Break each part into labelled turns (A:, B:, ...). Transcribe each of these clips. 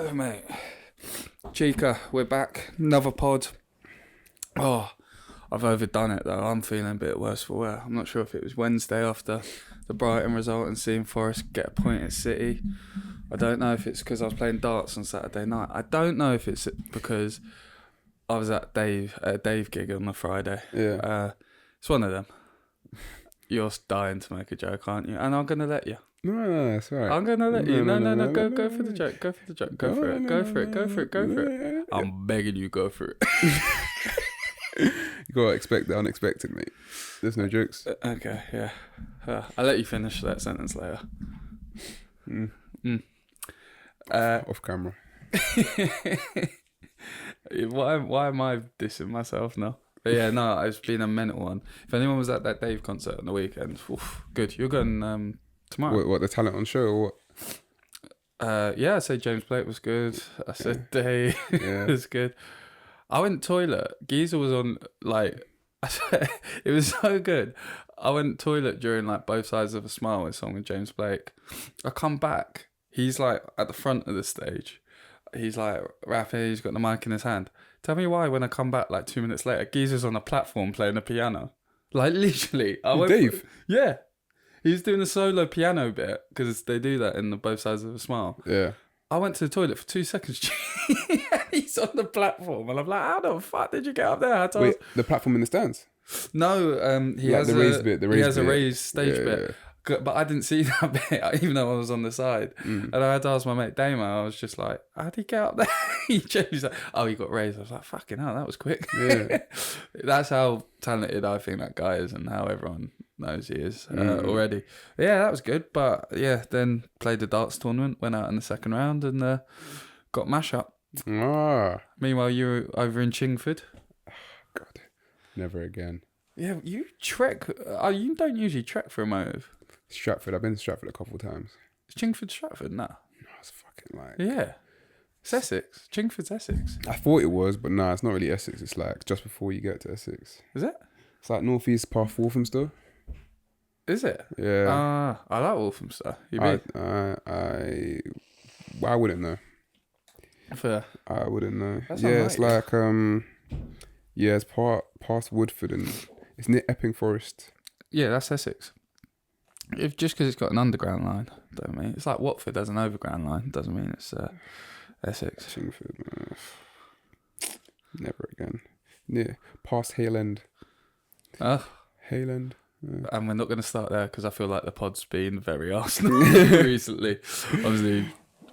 A: Oh, mate. Chika, we're back. Another pod. Oh, I've overdone it, though. I'm feeling a bit worse for wear. I'm not sure if it was Wednesday after the Brighton result and seeing Forest get a point at City. I don't know if it's because I was playing darts on Saturday night. I don't know if it's because I was at a Dave gig on the Friday.
B: Yeah.
A: It's one of them. You're dying to make a joke, aren't you? And I'm going to let you.
B: No, that's all right.
A: I'm going to let you. No. Go for the joke. Go for the joke. Go for it. I'm begging you, go for it.
B: You gotta expect the unexpected, mate. There's no jokes.
A: Okay, yeah. I'll let you finish that sentence later.
B: Off camera.
A: Why am I dissing myself now? But yeah, no, it's been a mental one. If anyone was at that Dave concert on the weekend, good. You're going tomorrow.
B: What, the talent on show or what?
A: Yeah, I said James Blake was good. I said Dave was good. I went toilet. Geezer was on, like, it was so good. I went toilet during, like, Both Sides of a Smile, a song with James Blake. I come back. He's, like, at the front of the stage. He's, like, rapping. He's got the mic in his hand. Tell me why when I come back, like, 2 minutes later, Geezer's on a platform playing the piano. Like, literally.
B: Dave?
A: Yeah. He's doing a solo piano bit, because they do that in the Both Sides of a Smile.
B: Yeah.
A: I went to the toilet for 2 seconds. He's on the platform, and I'm like, "How the fuck did you get up there?"
B: Wait, the platform in the stands?
A: No, he
B: like
A: has
B: the raised bit.
A: He has a raised stage
B: yeah,
A: bit, but I didn't see that bit, even though I was on the side. And I had to ask my mate Damo. I was just like, "How did he get up there?" He's like, "Oh, he got raised." I was like, "Fucking hell, that was quick."
B: Yeah.
A: That's how talented I think that guy is, and how everyone knows he is already. Yeah, that was good. But yeah, then played the darts tournament, went out in the second round, and got mash up. Meanwhile, you were over in Chingford.
B: God, never again.
A: Yeah, you trek. You don't usually trek for a motive.
B: Stratford. I've been to Stratford a couple of times.
A: Is Chingford Stratford? No.
B: No, it's fucking like.
A: Yeah. It's Essex. Chingford's Essex.
B: I thought it was, but nah, it's not really Essex. It's like just before you get to Essex.
A: Is it?
B: It's like northeast past Walthamstow.
A: Is it?
B: Yeah.
A: I like Walthamstow.
B: I wouldn't know.
A: Fair.
B: I wouldn't know.
A: That's
B: it's like it's past Woodford and it's near Epping Forest.
A: Yeah, that's Essex. If just because it's got an underground line, don't mean it's like Watford has an overground line. Doesn't mean it's Essex.
B: Chingford, never again. Near past Hale End. Hale End. Yeah.
A: And we're not going to start there because I feel like the pod's been very Arsenal recently. Obviously,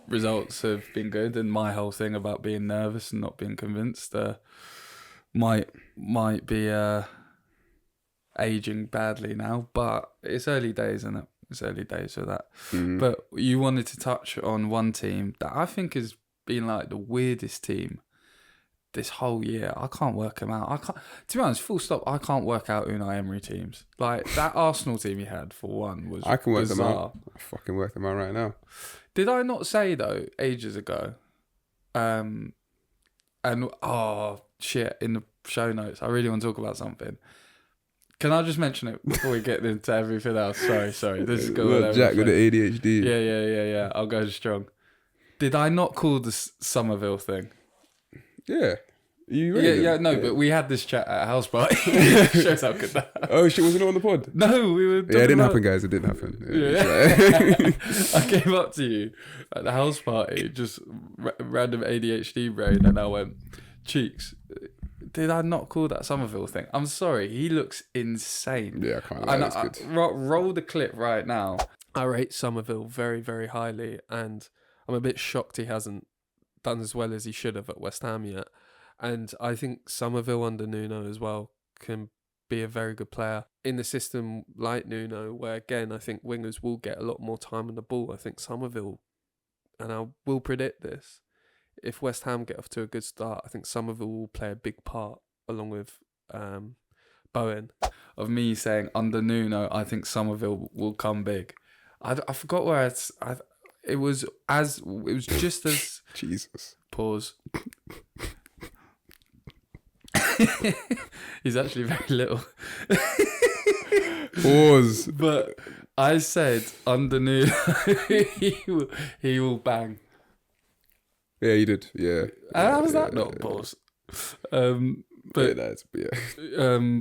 A: results have been good, and my whole thing about being nervous and not being convinced might be aging badly now. But it's early days, isn't it? It's early days for that. But you wanted to touch on one team that I think has been like the weirdest team this whole year. I can't work them out. To be honest, full stop, I can't work out Unai Emery teams. Like, that Arsenal team he had, for one, was
B: I can work
A: bizarre.
B: them out. I fucking work them out right now.
A: Did I not say, though, ages ago, in the show notes, I really want to talk about something. Can I just mention it before we get into everything else? Sorry. This is going
B: Jack with the ADHD.
A: Yeah. I'll go strong. Did I not call the Summerville thing?
B: Yeah.
A: But we had this chat at a house party. Shows how good that.
B: Oh shit, wasn't it on the pod?
A: No, we were.
B: Yeah, it didn't happen, guys. It didn't happen.
A: Yeah. I came up to you at the house party, just random ADHD brain, and I went, "Cheeks, did I not call that Summerville thing? I'm sorry, he looks insane."
B: Yeah, I can't lie. That's good.
A: Roll the clip right now. I rate Summerville very, very highly, and I'm a bit shocked he hasn't done as well as he should have at West Ham yet. And I think Summerville under Nuno as well can be a very good player in the system like Nuno, where again I think wingers will get a lot more time on the ball. I think Summerville, and I will predict this, if West Ham get off to a good start, I think Summerville will play a big part along with Bowen. Of me saying under Nuno, I think Summerville will come big. I forgot where it was just as
B: Jesus.
A: Pause. He's actually very little.
B: Pause.
A: But I said under Nuno, he will bang.
B: Yeah, you did. Yeah.
A: How was that
B: yeah,
A: not balls? But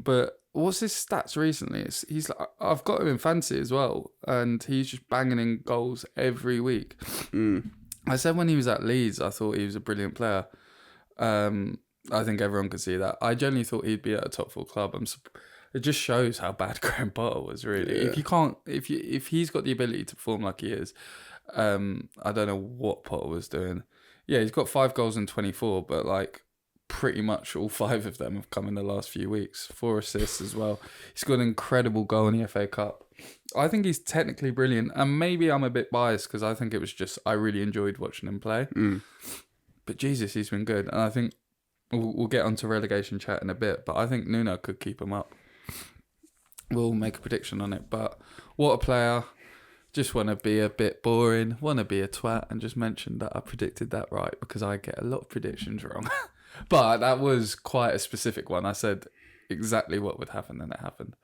A: but what's his stats recently? He's like, I've got him in fantasy as well, and he's just banging in goals every week. I said when he was at Leeds, I thought he was a brilliant player. I think everyone could see that. I generally thought he'd be at a top 4 club. It just shows how bad Graham Potter was, really.
B: Yeah.
A: If he's got the ability to perform like he is, I don't know what Potter was doing. Yeah, he's got 5 goals in 24, but like pretty much all 5 of them have come in the last few weeks. 4 assists as well. He's got an incredible goal in the FA Cup. I think he's technically brilliant, and maybe I'm a bit biased because I think it was just I really enjoyed watching him play. But Jesus, he's been good, and I think we'll get onto relegation chat in a bit. But I think Nuno could keep him up. We'll make a prediction on it. But what a player! Just want to be a bit boring, want to be a twat, and just mention that I predicted that right because I get a lot of predictions wrong. But that was quite a specific one. I said exactly what would happen, and it happened.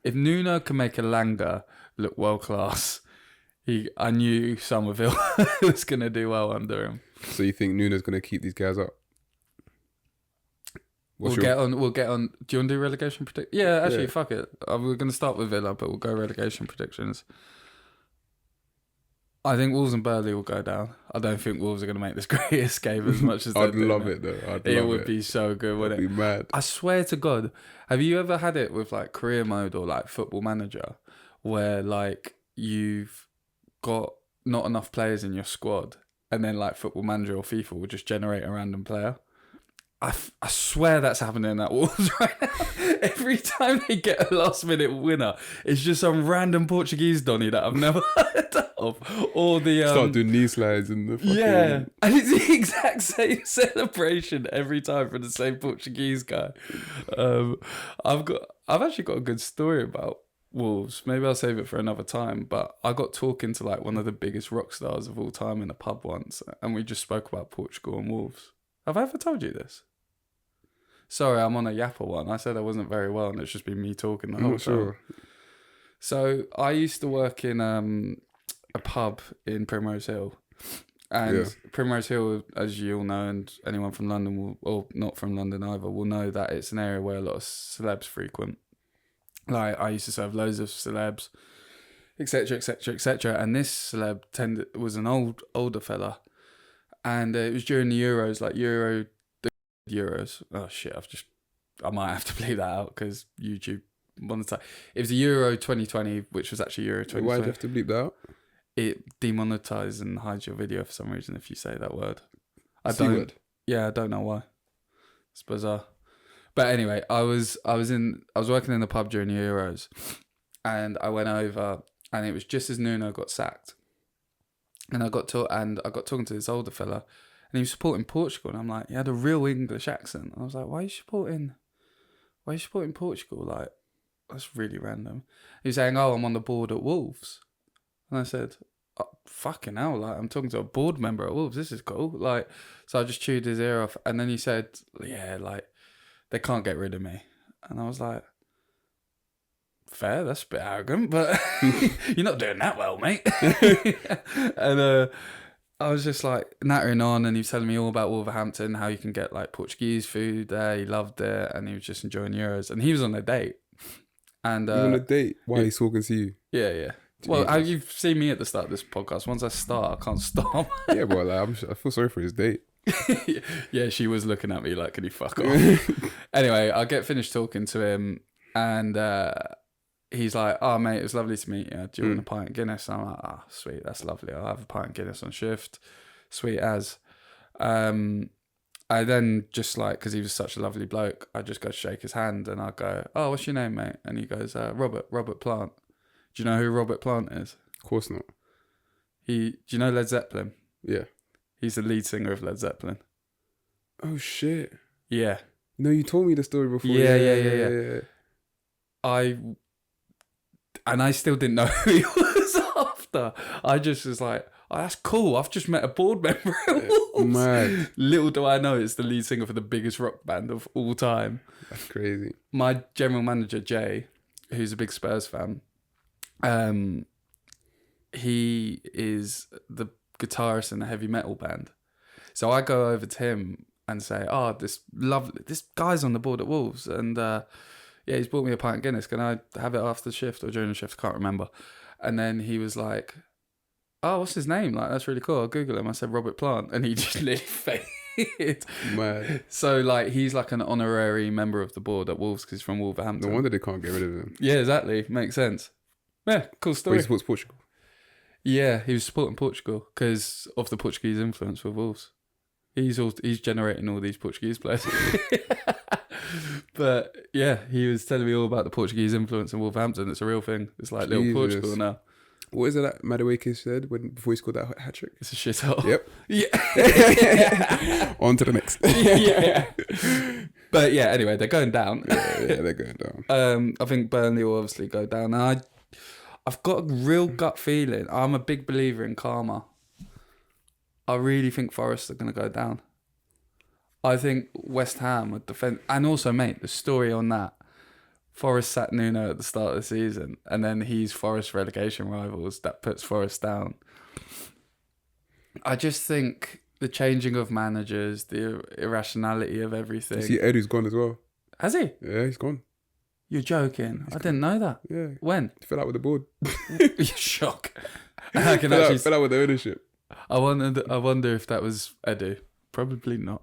A: If Nuno can make Elanga look world class, I knew Summerville was going to do well under him.
B: So you think Nuno's going to keep these guys up?
A: We'll get on. Do you want to do relegation predictions? Yeah, actually, fuck it. We're going to start with Villa, but we'll go relegation predictions. I think Wolves and Burnley will go down. I don't think Wolves are going to make this great escape as much as
B: I'd love it though.
A: It would be so good, wouldn't it?
B: I'd be mad.
A: I swear to God, have you ever had it with like career mode or like Football Manager, where like you've got not enough players in your squad, and then like Football Manager or FIFA will just generate a random player? I swear that's happening at Wolves right now. Every time they get a last minute winner, it's just some random Portuguese Donny that I've never heard of. Or the
B: start doing knee slides in the fucking...
A: Yeah, and it's the exact same celebration every time for the same Portuguese guy. I've actually got a good story about Wolves. Maybe I'll save it for another time. But I got talking to like one of the biggest rock stars of all time in a pub once, and we just spoke about Portugal and Wolves. Have I ever told you this? Sorry, I'm on a yapper one. I said I wasn't very well, and it's just been me talking the whole time. Sure. So I used to work in a pub in Primrose Hill, and Primrose Hill, as you all know, and anyone from London or not from London either, will know that it's an area where a lot of celebs frequent. Like I used to serve loads of celebs, etc., etc., etc. And this celeb was an older fella. And it was during the Euros, like Euros. Oh shit! I might have to bleep that out because YouTube monetized. It was the Euro 2020, which was actually Euro 2020.
B: Why do you have to bleep that out?
A: It demonetizes and hides your video for some reason if you say that word.
B: Word.
A: Yeah, I don't know why. It's bizarre. But anyway, I was working in the pub during the Euros, and I went over, and it was just as Nuno got sacked. And I got talking to this older fella, and he was supporting Portugal, and I'm like, he had a real English accent. And I was like, why are you supporting Portugal? Like, that's really random. He was saying, oh, I'm on the board at Wolves. And I said, oh, fucking hell, like, I'm talking to a board member at Wolves. This is cool. Like, so I just chewed his ear off. And then he said, yeah, like, they can't get rid of me. And I was like, fair, that's a bit arrogant, but you're not doing that well, mate. And I was just like nattering on, and he was telling me all about Wolverhampton, how you can get like Portuguese food there. He loved it, and he was just enjoying Euros. And he was on a date. And
B: he was on a date while he's talking to you.
A: Yeah. Jesus. Well, you've seen me at the start of this podcast. Once I start, I can't stop.
B: Yeah, but like, I feel sorry for his date.
A: Yeah, she was looking at me like, can you fuck off? Anyway, I get finished talking to him, and he's like, oh, mate, it was lovely to meet you. Do you want a pint of Guinness? And I'm like, oh, sweet, that's lovely. I'll have a pint of Guinness on shift. Sweet as. I then just like, because he was such a lovely bloke, I just go shake his hand, and I go, oh, what's your name, mate? And he goes, Robert Plant. Do you know who Robert Plant is?
B: Of course not.
A: Do you know Led Zeppelin?
B: Yeah. He's
A: the lead singer of Led Zeppelin.
B: Oh, shit.
A: Yeah.
B: No, you told me the story before.
A: Yeah. I still didn't know who he was after. I just was like, oh, that's cool. I've just met a board member at Wolves.
B: Mad.
A: Little do I know it's the lead singer for the biggest rock band of all time.
B: That's crazy.
A: My general manager, Jay, who's a big Spurs fan, he is the guitarist in a heavy metal band.
C: So I go over to him and say, "Oh, this guy's on the board at Wolves, and he's bought me a pint of Guinness. Can I have it after the shift or during the shift? I can't remember." And then he was like, "Oh, what's his name? Like, that's really cool. I'll Google him." I said, "Robert Plant," and he just literally fainted.
B: Man.
C: So like, he's like an honorary member of the board at Wolves because he's from Wolverhampton.
B: No wonder they can't get rid of him.
C: Yeah, exactly. Makes sense. Yeah, cool story.
B: He supports Portugal.
C: Yeah, he was supporting Portugal because of the Portuguese influence with Wolves. He's generating all these Portuguese players. But yeah, he was telling me all about the Portuguese influence in Wolverhampton. It's a real thing. It's like little Portugal now.
B: What is it that Maddest said before he scored that hat trick?
C: It's a shithole.
B: Yep.
C: Yeah.
B: On to the next.
C: Yeah. But yeah, anyway, they're going down.
B: Yeah, they're going down.
C: I think Burnley will obviously go down. And I've got a real gut feeling. I'm a big believer in karma. I really think Forest are going to go down. I think West Ham would defend. And also, mate, the story on that. Forest sat Nuno at the start of the season, and then he's Forest relegation rivals. That puts Forest down. I just think the changing of managers, the irrationality of everything.
B: You see Edu's gone as well.
C: Has he?
B: Yeah, he's gone.
C: You're joking. I didn't know that.
B: Yeah.
C: When?
B: He fell out with the board.
C: Shock. I can
B: fell out with the ownership.
C: I wonder if that was Edu. Probably not.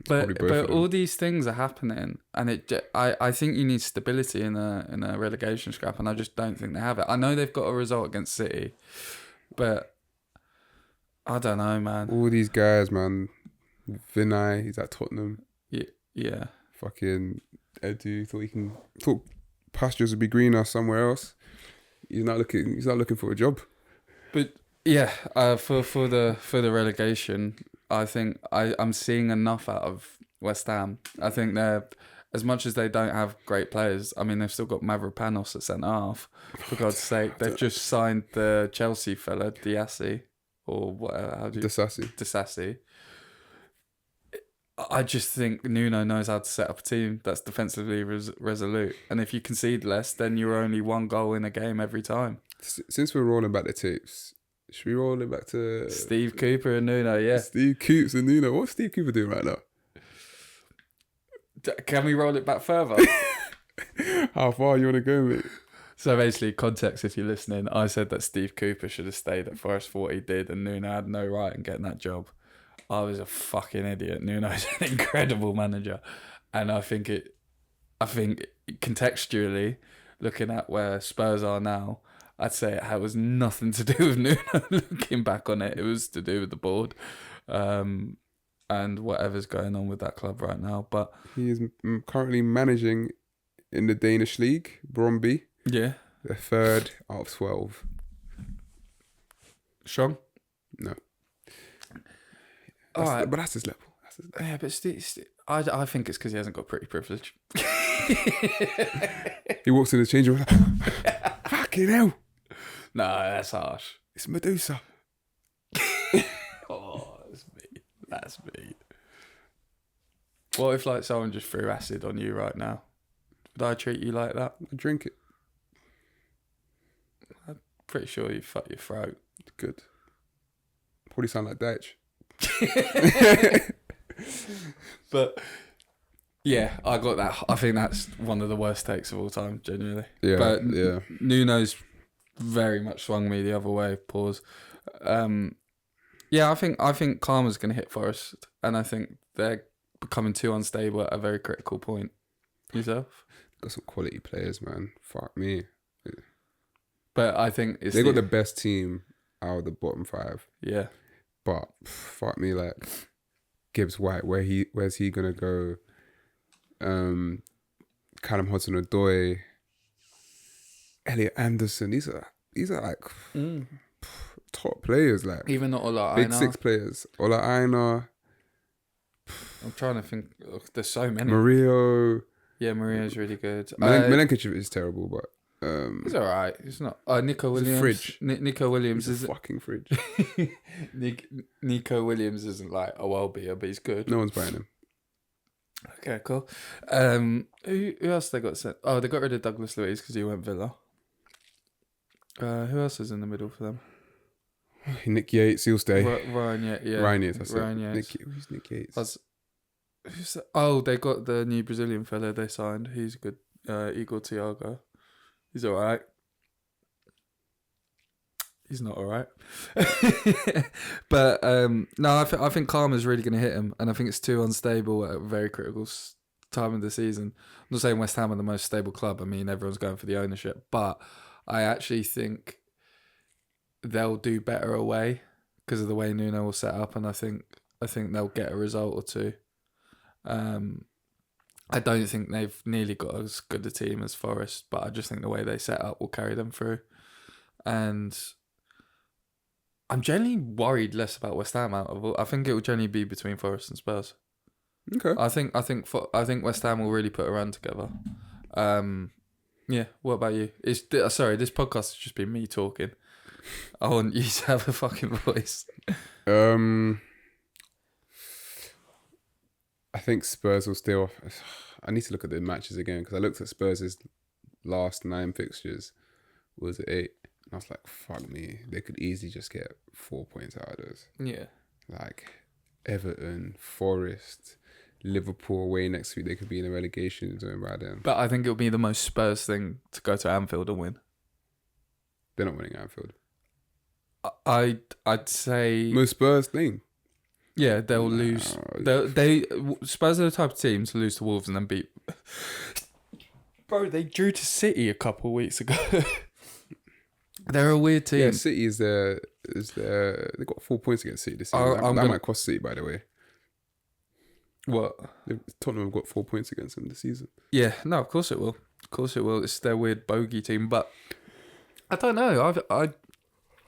C: But all these things are happening, and I think you need stability in a relegation scrap, and I just don't think they have it. I know they've got a result against City, but I don't know, man.
B: All these guys, man. Vinay, he's at Tottenham.
C: Yeah.
B: Fucking Edu thought pastures would be greener somewhere else. He's not looking for a job.
C: But yeah, for the relegation, I think I'm seeing enough out of West Ham. I think they're, as much as they don't have great players, I mean, they've still got Mavropanos at centre half. For God's sake, they've just signed the Chelsea fella, Diassi, or whatever. Disassi. I just think Nuno knows how to set up a team that's defensively resolute. And if you concede less, then you're only one goal in a game every time.
B: Since we're rolling back the tapes, should we roll it back to
C: Steve Cooper and Nuno? Yeah.
B: Steve Coops and Nuno. What's Steve Cooper doing right now?
C: Can we roll it back further?
B: How far you want to go, mate?
C: So basically, context, if you're listening, I said that Steve Cooper should have stayed at Forest for what he did, and Nuno had no right in getting that job. I was a fucking idiot. Nuno's an incredible manager, and I think contextually, looking at where Spurs are now, I'd say it was nothing to do with Nuno. Looking back on it, it was to do with the board, and whatever's going on with that club right now. But
B: he is currently managing in the Danish league, Brøndby.
C: Yeah,
B: the 3rd out of 12.
C: Strong?
B: No.
C: All right,
B: but that's his level.
C: Yeah, but I think it's because he hasn't got pretty privilege.
B: He walks in the change room. Fucking hell.
C: No, that's harsh.
B: It's Medusa.
C: Oh, that's me. What if like someone just threw acid on you right now? Would I treat you like that?
B: I drink it.
C: I'm pretty sure you'd fuck your throat.
B: Good. Probably sound like Deitch.
C: But yeah, I got that. I think that's one of the worst takes of all time, genuinely.
B: Yeah,
C: but
B: yeah.
C: Nuno's very much swung me the other way. Pause. Yeah, I think karma's going to hit Forest, and I think they're becoming too unstable at a very critical point. Yourself?
B: Got some quality players, man. Fuck me.
C: But I think
B: they got the best team out of the bottom 5.
C: Yeah.
B: But fuck me, like Gibbs White, where's he gonna go? Callum Hudson-Odoi, Elliot Anderson. These are like top players, like
C: even not Ola
B: big
C: Aina.
B: 6 players. Ola Aina.
C: I'm trying to think. There's so many.
B: Mario.
C: Yeah, Mario's really good.
B: Milenkovic is terrible, but
C: he's all right. He's not. Nico Williams.
B: Fridge.
C: Nico Williams
B: is
C: is
B: a fucking fridge.
C: Nico Williams isn't like a well-beer, but he's good.
B: No one's buying him.
C: Okay, cool. Who else they got sent? Oh, they got rid of Douglas Luiz because he went Villa. Who else is in the middle for them?
B: Nick Yates, he'll stay.
C: Ryan Yates, yeah.
B: Ryan Yates, that's
C: Ryan
B: it.
C: Yates.
B: Who's Nick Yates?
C: They got the new Brazilian fella they signed. He's good. Igor Thiago. He's all right. He's not all right. But no, I think karma's really going to hit him, and I think it's too unstable at a very critical time of the season. I'm not saying West Ham are the most stable club. I mean, everyone's going for the ownership, but I actually think they'll do better away because of the way Nuno will set up, and I think they'll get a result or two. I don't think they've nearly got as good a team as Forest, but I just think the way they set up will carry them through. And I'm generally worried less about West Ham out of all. I think it will generally be between Forest and Spurs.
B: Okay.
C: I think West Ham will really put a run together. Yeah. What about you? Sorry, this podcast has just been me talking. I want you to have a fucking voice.
B: I think Spurs will stay off. I need to look at the matches again because I looked at Spurs' last 9 fixtures. Was it 8? And I was like, fuck me. They could easily just get 4 points out of those.
C: Yeah.
B: Like Everton, Forest, Liverpool away next week. They could be in a relegation zone by then.
C: But I think it'll be the most Spurs thing to go to Anfield and win.
B: They're not winning Anfield.
C: I'd say
B: Most Spurs thing.
C: Yeah, they'll lose. Spurs are the type of team to lose to Wolves and then beat. Bro, they drew to City a couple of weeks ago. They're a weird team.
B: Yeah, City is their. They got 4 points against City this season. That might cost City, by the way.
C: What?
B: Tottenham have got 4 points against them this season.
C: Yeah, no, of course it will. Of course it will. It's their weird bogey team, but I don't know.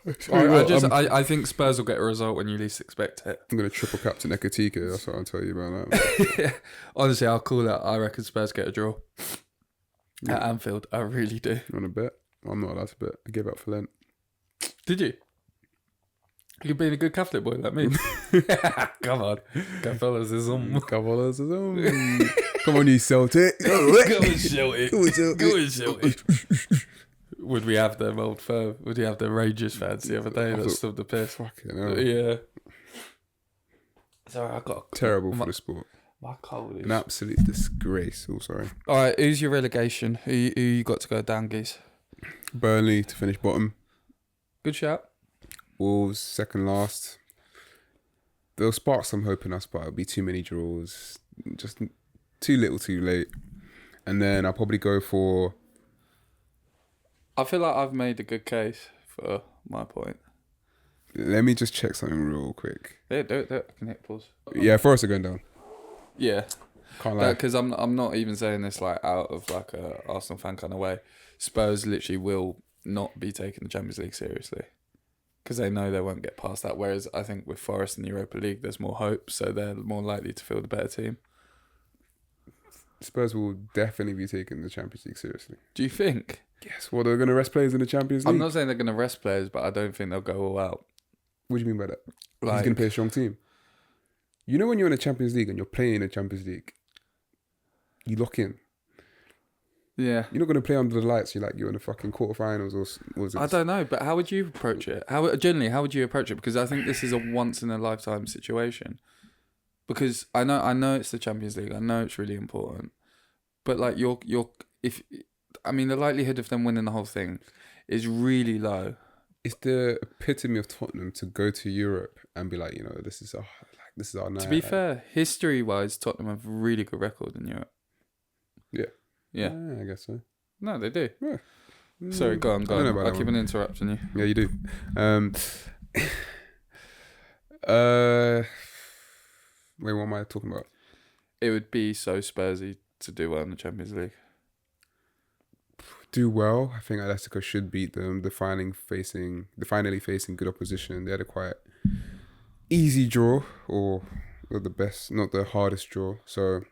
C: I think Spurs will get a result when you least expect it.
B: I'm gonna triple captain Ekatika. That's what I'll tell you about that.
C: Honestly, I'll call it. I reckon Spurs get a draw at Anfield. I really do.
B: You want to bet? I'm not allowed to bet. I gave up for Lent.
C: Did you? You're being a good Catholic boy like me. Come on. Catholicism.
B: Come on, you Celtic.
C: Go and show it. Go and show it. Would we have them old firm? Would we have the Rangers fans the other day that stood the piss?
B: Fucking hell.
C: Yeah. Sorry, I got
B: terrible for the sport.
C: My cold is
B: an absolute disgrace. Oh, sorry.
C: All right, who's your relegation? Who you got to go down, geese?
B: Burnley to finish bottom.
C: Good shout.
B: Wolves second last. They'll spark some hope in us, but it'll be too many draws. Just too little, too late. And then I'll probably go for.
C: I feel like I've made a good case for my point.
B: Let me just check something real quick.
C: Yeah, do it. I can hit pause.
B: Yeah, Forest are going down.
C: Yeah.
B: Can't lie.
C: Because I'm not even saying this like out of like a Arsenal fan kind of way. Spurs literally will not be taking the Champions League seriously because they know they won't get past that. Whereas I think with Forest in the Europa League, there's more hope, so they're more likely to field a better team.
B: Spurs will definitely be taking the Champions League seriously.
C: Do you think?
B: Yes. Well, they're going to rest players in the Champions League.
C: I'm not saying they're going to rest players, but I don't think they'll go all out.
B: What do you mean by that?
C: Like,
B: he's going to play a strong team. You know when you're in the Champions League and you're playing in the Champions League, you lock in.
C: Yeah.
B: You're not going to play under the lights. You're in the fucking quarterfinals or was it?
C: I don't know, but how would you approach it? How would you approach it? Because I think this is a once in a lifetime situation. Because I know it's the Champions League. I know it's really important, but like the likelihood of them winning the whole thing is really low.
B: It's the epitome of Tottenham to go to Europe and be like, this is our night.
C: To be fair, history-wise, Tottenham have a really good record in Europe. Yeah,
B: I guess so.
C: No, they do.
B: Yeah.
C: Sorry, go on. I keep on interrupting you.
B: Yeah, you do. Wait, what am I talking about?
C: It would be so Spursy to do well in the Champions League.
B: Do well. I think Atletico should beat them. They're finally facing good opposition. They had a quite easy draw, or the best, not the hardest draw. So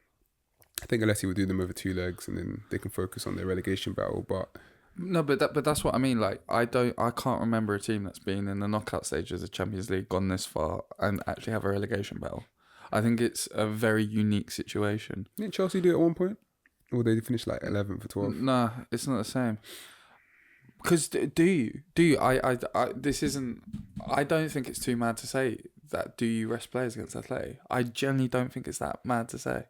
B: I think Alessi will do them over 2 legs, and then they can focus on their relegation battle. But
C: no, but that's what I mean. Like I can't remember a team that's been in the knockout stage of the Champions League, gone this far, and actually have a relegation battle. I think it's a very unique situation.
B: Didn't Chelsea do it at one point? Or they finished like 11th or 12th?
C: Nah, it's not the same. Because do you? I this isn't. I don't think it's too mad to say that. Do you rest players against Atleti? I genuinely don't think it's that mad to say.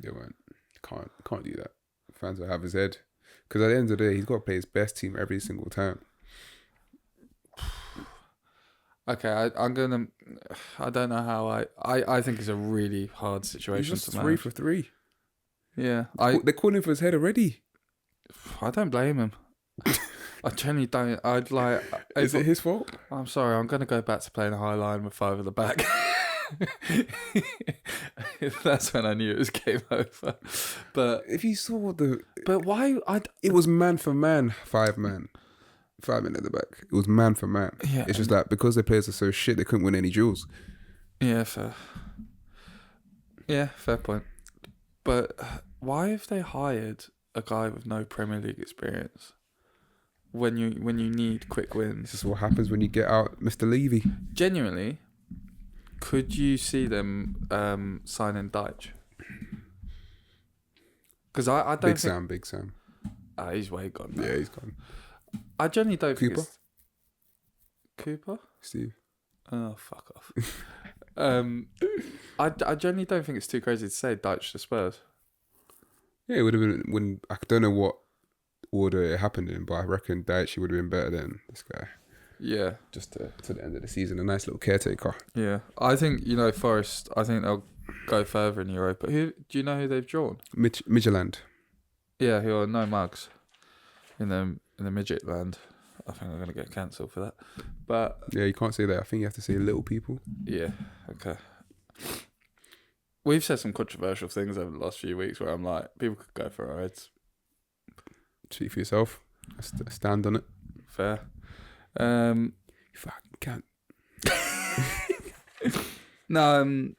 B: They won't. Can't do that. Fans will have his head. Because at the end of the day, he's got to play his best team every single time.
C: Okay, I'm gonna. I don't know how I think it's a really hard situation
B: He's
C: to
B: just
C: manage.
B: 3 for 3.
C: Yeah,
B: They're calling for his head already.
C: I don't blame him. I genuinely don't. I'd like.
B: Is it his fault?
C: I'm sorry. I'm gonna go back to playing a high line with 5 at the back. That's when I knew it was game over. But
B: If you saw
C: but why?
B: it was man for man, 5 men. 5 men at the back. It was man for man.
C: Yeah,
B: It's just that because their players are so shit, they couldn't win any duels.
C: Yeah, fair. Yeah, fair point. But why have they hired a guy with no Premier League experience when you need quick wins?
B: This is what happens when you get out Mr. Levy.
C: Genuinely, could you see them signing Deitch? Because I don't think...
B: Big Sam.
C: he's way gone now.
B: Yeah, he's gone.
C: I genuinely don't think
B: Cooper?
C: it's... Cooper?
B: Steve.
C: Oh, fuck off. I genuinely don't think it's too crazy to say Deitch to Spurs.
B: Yeah, it would have been I don't know what order it happened in, but I reckon Daichi would have been better than this guy.
C: Yeah.
B: Just to the end of the season, a nice little caretaker.
C: Yeah. I think, Forest, I think they'll go further in Europa. Do you know who they've drawn?
B: Midtjylland.
C: Yeah, who are no mugs in the midget land. I think I'm going to get cancelled for that. But
B: Yeah, you can't say that. I think you have to say little people.
C: yeah, okay. We've said some controversial things over the last few weeks where I'm like, people could go for our heads.
B: Speak for yourself. I stand on it.
C: Fair.
B: You fucking can't.
C: No,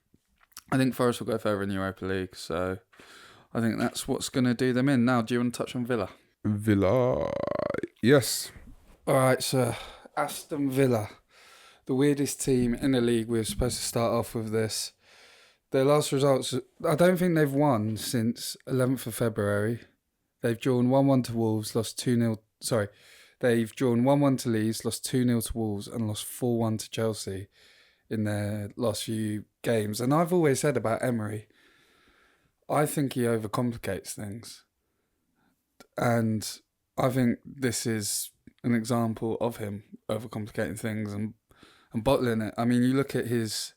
C: I think Forest will go further in the Europa League, so I think that's what's going to do them in. Now, do you want to touch on Villa?
B: Villa. Yes.
C: All right, so Aston Villa, the weirdest team in the league. We were supposed to start off with this. Their last results, I don't think they've won since 11th of February. They've drawn 1-1 to Wolves, lost 2-0. Sorry, they've drawn 1-1 to Leeds, lost 2-0 to Wolves, and lost 4-1 to Chelsea in their last few games. And I've always said about Emery, I think he overcomplicates things. And I think this is an example of him overcomplicating things and bottling it. I mean, you look at his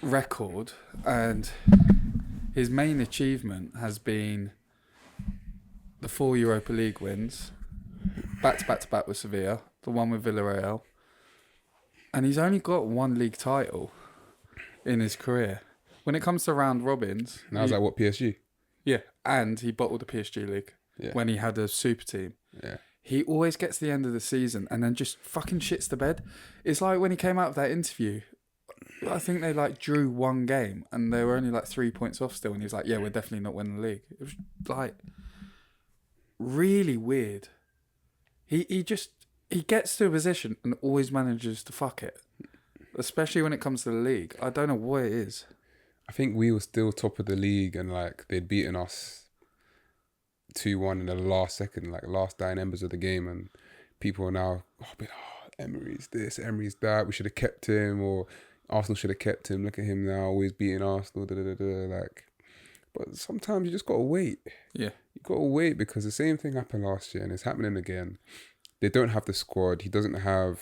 C: record, and his main achievement has been the 4 Europa League wins, back to back with Sevilla, the one with Villarreal, and he's only got 1 league title in his career. When it comes to round robins,
B: Now is that what, PSG?
C: yeah, and he bottled the PSG league when he had a super team.
B: Yeah.
C: He always gets to the end of the season and then just fucking shits the bed. It's like when he came out of that interview, I think they drew 1 game and they were only 3 points off still, and he was like, yeah, we're definitely not winning the league. It was really weird. He gets to a position and always manages to fuck it, especially when it comes to the league. I don't know what it is.
B: I think we were still top of the league and they'd beaten us 2-1 in the last second, last dying embers of the game, and people are now Emery's this, Emery's that, we should have kept him, or Arsenal should have kept him. Look at him now, always beating Arsenal. But sometimes you just gotta wait.
C: Yeah,
B: you gotta wait because the same thing happened last year and it's happening again. They don't have the squad. He doesn't have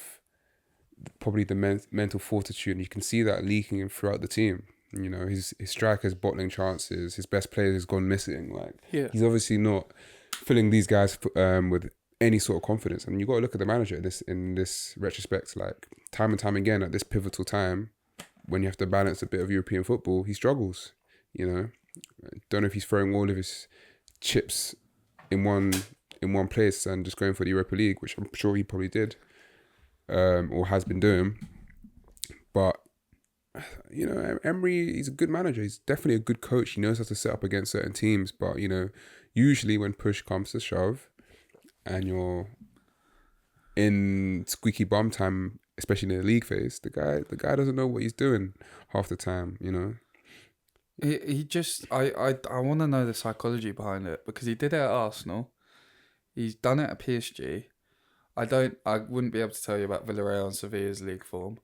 B: probably the mental fortitude, and you can see that leaking in throughout the team. His striker's bottling chances. His best player has gone missing. He's obviously not filling these guys with any sort of confidence. And you got to look at the manager in this retrospect. Time and time again at this pivotal time, when you have to balance a bit of European football, he struggles. Don't know if he's throwing all of his chips in one place and just going for the Europa League, which I'm sure he probably did, or has been doing. But Emery, he's a good manager. He's definitely a good coach. He knows how to set up against certain teams. But usually when push comes to shove, and you're in squeaky bum time, especially in the league phase, the guy doesn't know what he's doing half the time. He
C: just I want to know the psychology behind it, because he did it at Arsenal. He's done it at PSG. I wouldn't be able to tell you about Villarreal and Sevilla's league form.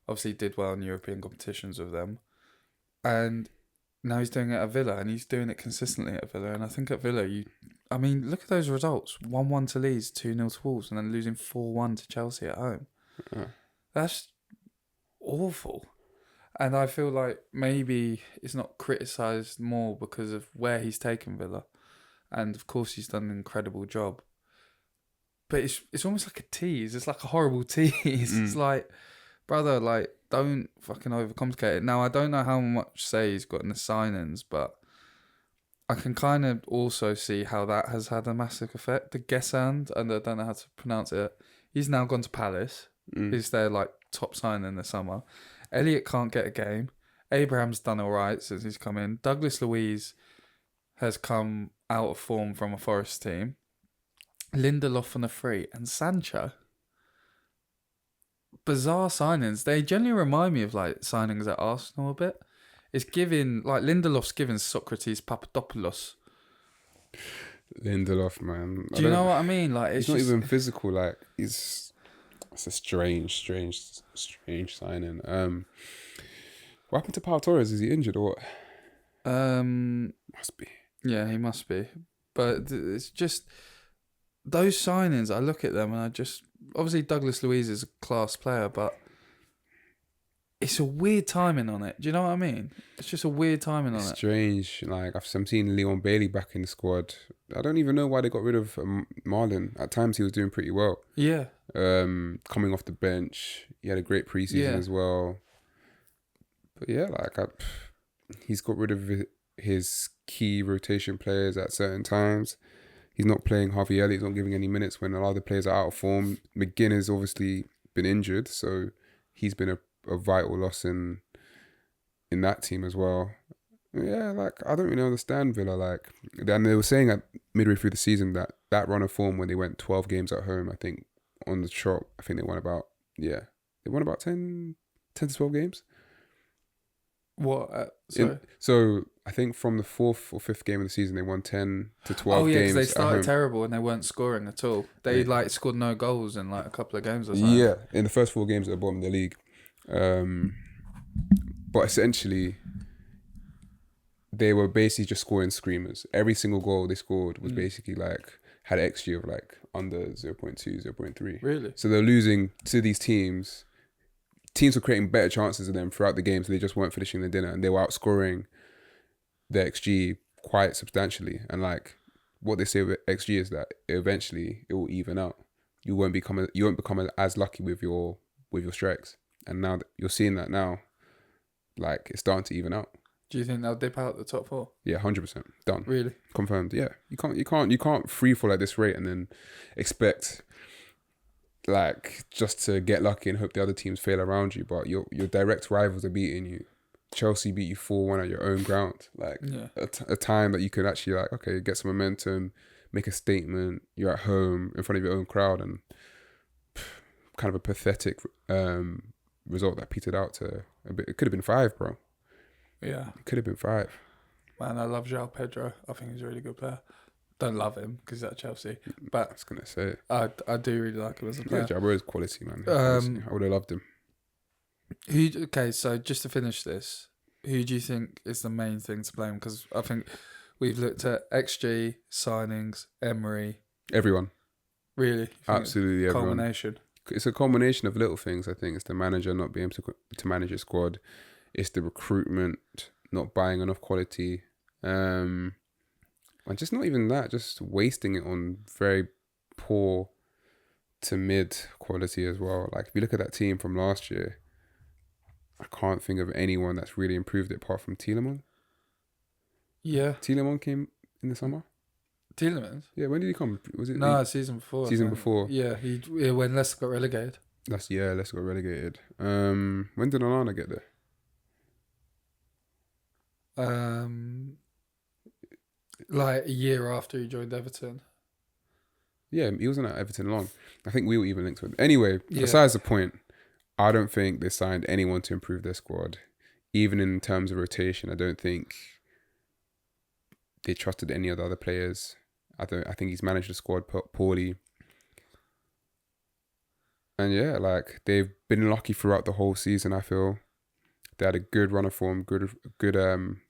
C: Obviously, he did well in European competitions with them. And now he's doing it at Villa, and he's doing it consistently at Villa. And I think at Villa, look at those results. 1-1 to Leeds, 2-0 to Wolves, and then losing 4-1 to Chelsea at home.
B: Yeah.
C: That's awful. And I feel like maybe it's not criticised more because of where he's taken Villa. And of course, he's done an incredible job. But it's almost like a tease. It's like a horrible tease. It's like, brother, like, don't fucking overcomplicate it. Now, I don't know how much say he's got in the signings, but I can kind of also see how that has had a massive effect. The Gesand, and I don't know how to pronounce it, he's now gone to Palace. He's their, like, top signing in the summer. Elliot can't get a game. Abraham's done all right since he's come in. Douglas Luiz has come out of form from a Forest team. Lindelof on a free. And Sancho. Bizarre signings. They generally remind me of like signings at Arsenal a bit. It's giving, like, Lindelof's giving Socrates Papadopoulos.
B: Lindelof, man.
C: Do you know what I mean? Like,
B: It's not even physical. Like, it's a strange signing. What happened to Pau Torres? Is he injured or what? Must be.
C: Yeah, he must be. But it's just those signings. I look at them and obviously Douglas Luiz is a class player, but it's a weird timing on it. Do you know what I mean? It's just a weird timing on it.
B: Strange. Like, I'm seeing Leon Bailey back in the squad. I don't even know why they got rid of Marlon. At times he was doing pretty well.
C: Yeah.
B: Coming off the bench, he had a great preseason as well. But yeah, like he's got rid of his key rotation players at certain times. He's not playing Harvey Elliott. He's not giving any minutes when a lot of the players are out of form. McGinn has obviously been injured, so he's been a vital loss in that team as well. Yeah, like, I don't really understand Villa. Like, and they were saying at midway through the season that run of form when they went 12 games at home, I think on the trot, I think they won about 10 to 12 games.
C: What? Sorry.
B: So I think from the 4th or 5th game of the season, they won 10 to 12 games.
C: Oh yeah, because they started terrible and they weren't scoring at all. They like scored no goals in like a couple of games or something.
B: Yeah, in the first 4 games at the bottom of the league. But essentially, they were basically just scoring screamers. Every single goal they scored was basically like had XG of like under 0.2, 0.3.
C: Really?
B: So they're losing to these teams. Teams were creating better chances than them throughout the game, so they just weren't finishing the dinner, and they were outscoring their XG quite substantially. And like what they say with XG is that eventually it will even out. You won't become as lucky with your strikes. And now that you're seeing that now, like, it's starting to even out.
C: Do you think they'll dip out the top 4?
B: Yeah, 100% done.
C: Really?
B: Confirmed. Yeah, you can't free fall at this rate and then expect like just to get lucky and hope the other teams fail around you. But your direct rivals are beating you. Chelsea beat you 4-1 at your own ground. Like, a time that you could actually like, okay, get some momentum, make a statement. You're at home in front of your own crowd, and kind of a pathetic result that petered out to a bit. It could have been 5, bro.
C: Yeah,
B: it could have been 5.
C: Man, I love João Pedro. I think he's a really good player. Don't love him because he's at Chelsea, but
B: I was gonna say
C: I do really like him as a player.
B: Yeah, João is quality, man. I would have loved him.
C: Okay, so just to finish this, who do you think is the main thing to blame? Because I think we've looked at XG, signings, Emery.
B: Everyone.
C: Really?
B: Absolutely everyone.
C: Culmination.
B: It's a combination of little things, I think. It's the manager not being able to manage a squad. It's the recruitment, not buying enough quality. And just not even that, just wasting it on very poor to mid quality as well. Like, if you look at that team from last year, I can't think of anyone that's really improved it apart from Tielemans.
C: Yeah.
B: Tielemans came in the summer?
C: Tielemans?
B: Yeah, when did he come? Was it
C: season before.
B: Season before.
C: Yeah, when Leicester got relegated.
B: Leicester got relegated. When did Onana get there?
C: Like a year after he joined Everton.
B: Yeah, he wasn't at Everton long. I think we were even linked with him. Anyway, besides the point, I don't think they signed anyone to improve their squad. Even in terms of rotation, I don't think they trusted any of the other players. I think he's managed the squad poorly. And yeah, like they've been lucky throughout the whole season. I feel they had a good run of form, good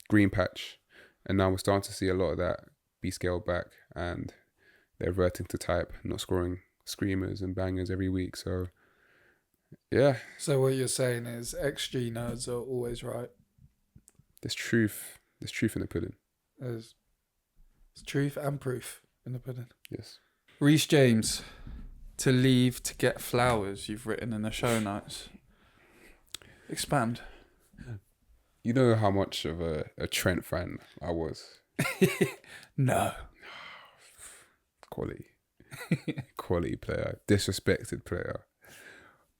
B: green patch, and now we're starting to see a lot of that be scaled back, and they're reverting to type, not scoring screamers and bangers every week. So yeah.
C: So what you're saying is XG nerds are always right.
B: There's truth in the pudding.
C: There's truth and proof in the pudding.
B: Yes.
C: Reece James, to leave to get flowers, you've written in the show notes. Expand.
B: You know how much of a Trent fan I was.
C: No.
B: Quality player, disrespected player.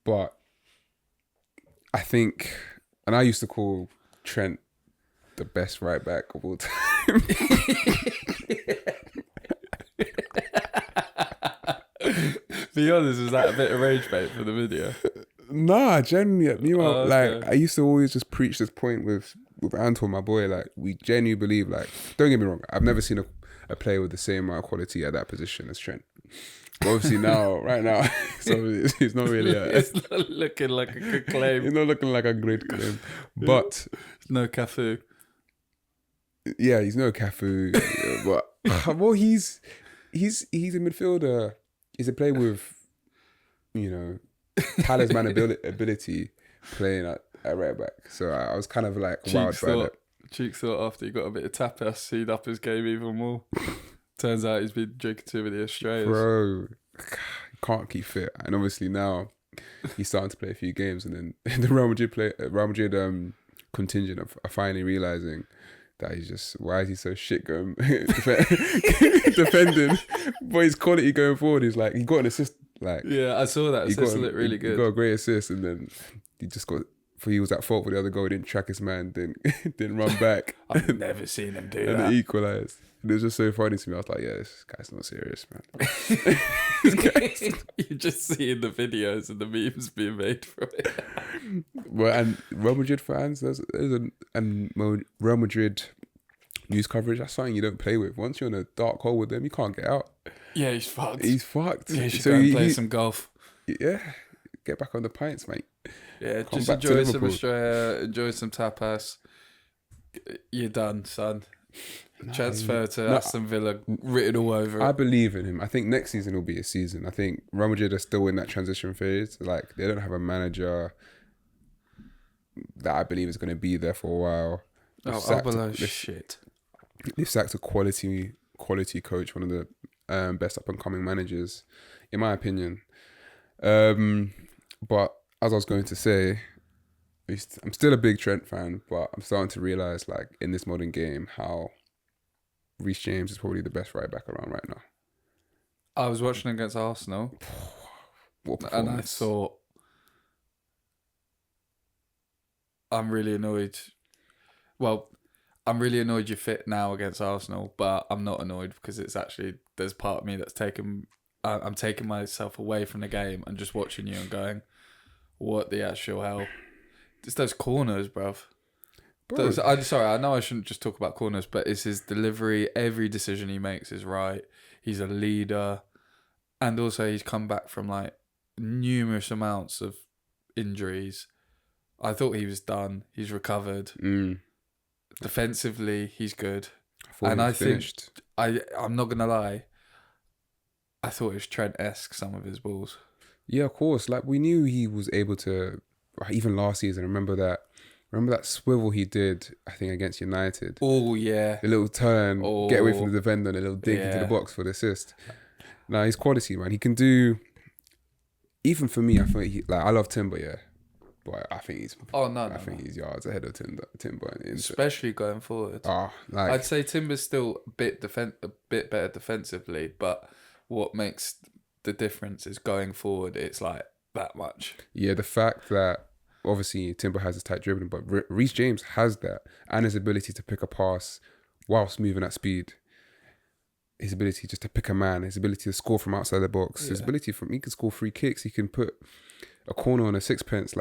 B: But I think, and I used to call Trent the best right back of all time.
C: Be honest, was that a bit of rage bait for the video?
B: Nah, genuinely, meanwhile,
C: Okay.
B: like I used to always just preach this point with Anton, my boy. Like we genuinely believe, like, don't get me wrong, I've never seen a player with the same amount of quality at that position as Trent. But obviously now, right now, it's not really.
C: It's not looking like a good claim.
B: It's not looking like a great claim, but
C: No Cafu.
B: yeah, he's no Cafu, but well, he's a midfielder. He's a player with, talisman ability playing at right back. So I was kind of like wowed by that.
C: Cheeks thought after he got a bit of tapas, he'd up his game even more. Turns out he's been drinking too many Australians.
B: Bro, he can't keep fit, and obviously now he's starting to play a few games, and then the Real Madrid contingent are finally realizing that he's just, why is he so shit going defending, but his quality going forward is like, he got an assist. Like,
C: yeah, I saw that assist looked really good.
B: He got a great assist, and then he just got. He was at fault for the other goal. He didn't track his man. Didn't run back.
C: I've never seen him do
B: and
C: that.
B: They equalised. It was just so funny to me. I was like, yeah, this guy's not serious, man.
C: You're just seeing the videos and the memes being made from it.
B: Well, and Real Madrid fans, and Real Madrid news coverage, that's something you don't play with. Once you're in a dark hole with them, you can't get out.
C: Yeah, he's fucked.
B: He's fucked.
C: Yeah, you should go and play some golf.
B: Yeah, get back on the pints, mate.
C: Yeah,
B: Come
C: just
B: back to
C: enjoy some
B: Liverpool.
C: Australia, enjoy some tapas. You're done, son. Transfer to Aston Villa, written all over
B: I
C: it.
B: believe in him. I think next season will be his season. I think Real Madrid are still in that transition phase. Like, they don't have a manager that I believe is going to be there for a while.
C: Shit.
B: They've sacked a quality coach, one of the best up and coming managers, in my opinion. But as I was going to say, I'm still a big Trent fan, but I'm starting to realise, like, in this modern game, how Reece James is probably the best right back around right now.
C: I was watching against Arsenal,
B: What
C: and I
B: performance.
C: thought, I'm really annoyed. Well, I'm really annoyed you're fit now against Arsenal, but I'm not annoyed because it's actually, there's part of me that's I'm taking myself away from the game and just watching you and going, what the actual hell? It's those corners, bruv.
B: Bro,
C: I'm sorry, I know I shouldn't just talk about corners, but it's his delivery. Every decision he makes is right. He's a leader. And also he's come back from like numerous amounts of injuries. I thought he was done. He's recovered. Defensively, he's good. And I think, I'm not going to lie, I thought it was Trent-esque, some of his balls.
B: yeah, of course. Like, we knew he was able to, even last season, remember that swivel he did, I think, against United.
C: Oh, yeah.
B: The little turn, get away from the defender, and a little dig into the
C: Yeah.
B: box for the assist. Now, he's quality, man. He can do, even for me, I think I love Timber, yeah. But I think he's I think he's yards ahead of Timber.
C: Especially going forward. I'd say Timber's still a bit better defensively, but what makes the difference is going forward, it's like that much.
B: Yeah, the fact that obviously Timber has his tight dribbling, but Reece James has that, and his ability to pick a pass whilst moving at speed. His ability just to pick a man, his ability to score from outside the box, his ability he can score free kicks, he can put a corner on a sixpence.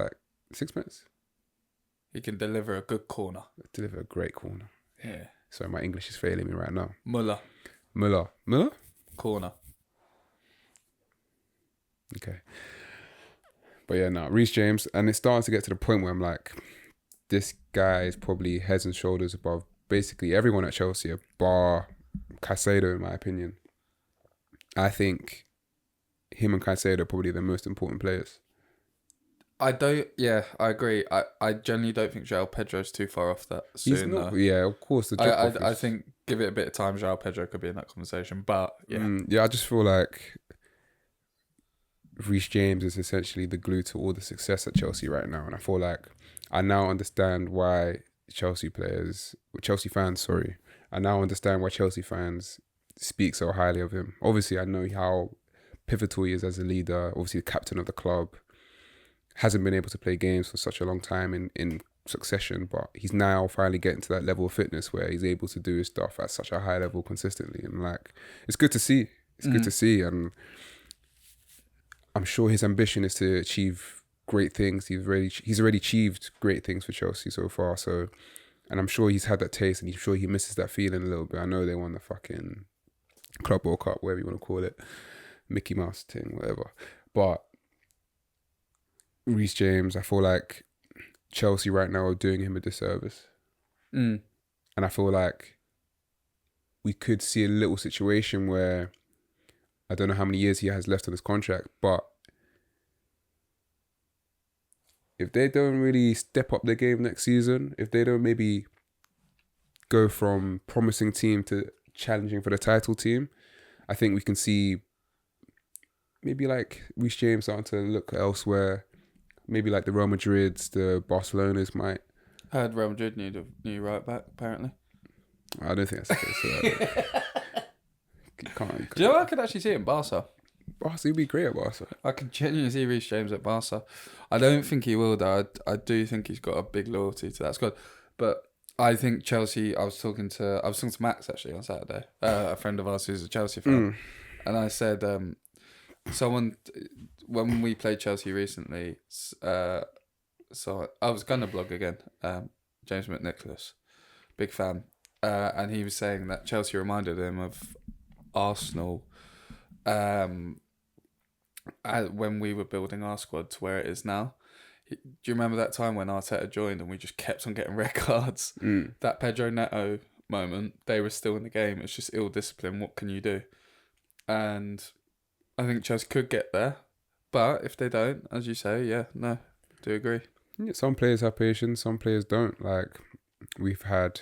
C: He can deliver a good corner.
B: Deliver a great corner.
C: Yeah.
B: Sorry, my English is failing me right now.
C: Muller.
B: Müller.
C: Corner.
B: Okay. But yeah, no, Reece James, and it's starting to get to the point where I'm like, this guy is probably heads and shoulders above basically everyone at Chelsea, bar Caicedo, in my opinion. I think him and Caicedo are probably the most important players.
C: I agree. I generally don't think João Pedro's too far off that soon.
B: He's not,
C: though.
B: yeah, of course. The drop off
C: I think give it a bit of time, João Pedro could be in that conversation. But
B: yeah, I just feel like Reece James is essentially the glue to all the success at Chelsea right now, and I feel like I now understand why Chelsea fans, I now understand why Chelsea fans speak so highly of him. Obviously, I know how pivotal he is as a leader, obviously the captain of the club, hasn't been able to play games for such a long time in succession, but he's now finally getting to that level of fitness where he's able to do his stuff at such a high level consistently, and like, it's good to see. It's good to see, and I'm sure his ambition is to achieve great things. He's already achieved great things for Chelsea so far. So, and I'm sure he's had that taste, and I'm sure he misses that feeling a little bit. I know they won the fucking Club World Cup, whatever you want to call it, Mickey Mouse thing, whatever. But Reece James, I feel like Chelsea right now are doing him a disservice. And I feel like we could see a little situation where, I don't know how many years he has left on his contract, but if they don't really step up their game next season, if they don't maybe go from promising team to challenging for the title team, I think we can see maybe like Reece James starting to look elsewhere. Maybe like the Real Madrids, the Barcelonas might.
C: I heard Real Madrid need a new right back, apparently.
B: I don't think that's the case. So you can't.
C: Do you know what I could actually see in Barca?
B: Barca, he'd be great at Barca.
C: I could genuinely see Reece James at Barca. I don't think he will, though. I do think he's got a big loyalty to that squad. But I think Chelsea, I was talking to Max actually on Saturday, a friend of ours who's a Chelsea fan. And I said, when we played Chelsea recently, so I was going to blog again, James McNicholas, big fan. And he was saying that Chelsea reminded him of Arsenal when we were building our squad to where it is now. Do you remember that time when Arteta joined and we just kept on getting red cards? That Pedro Neto moment, they were still in the game. It's just ill discipline. What can you do? And I think Chelsea could get there. But if they don't, as you say, do agree.
B: Yeah, some players have patience, some players don't. Like, we've had,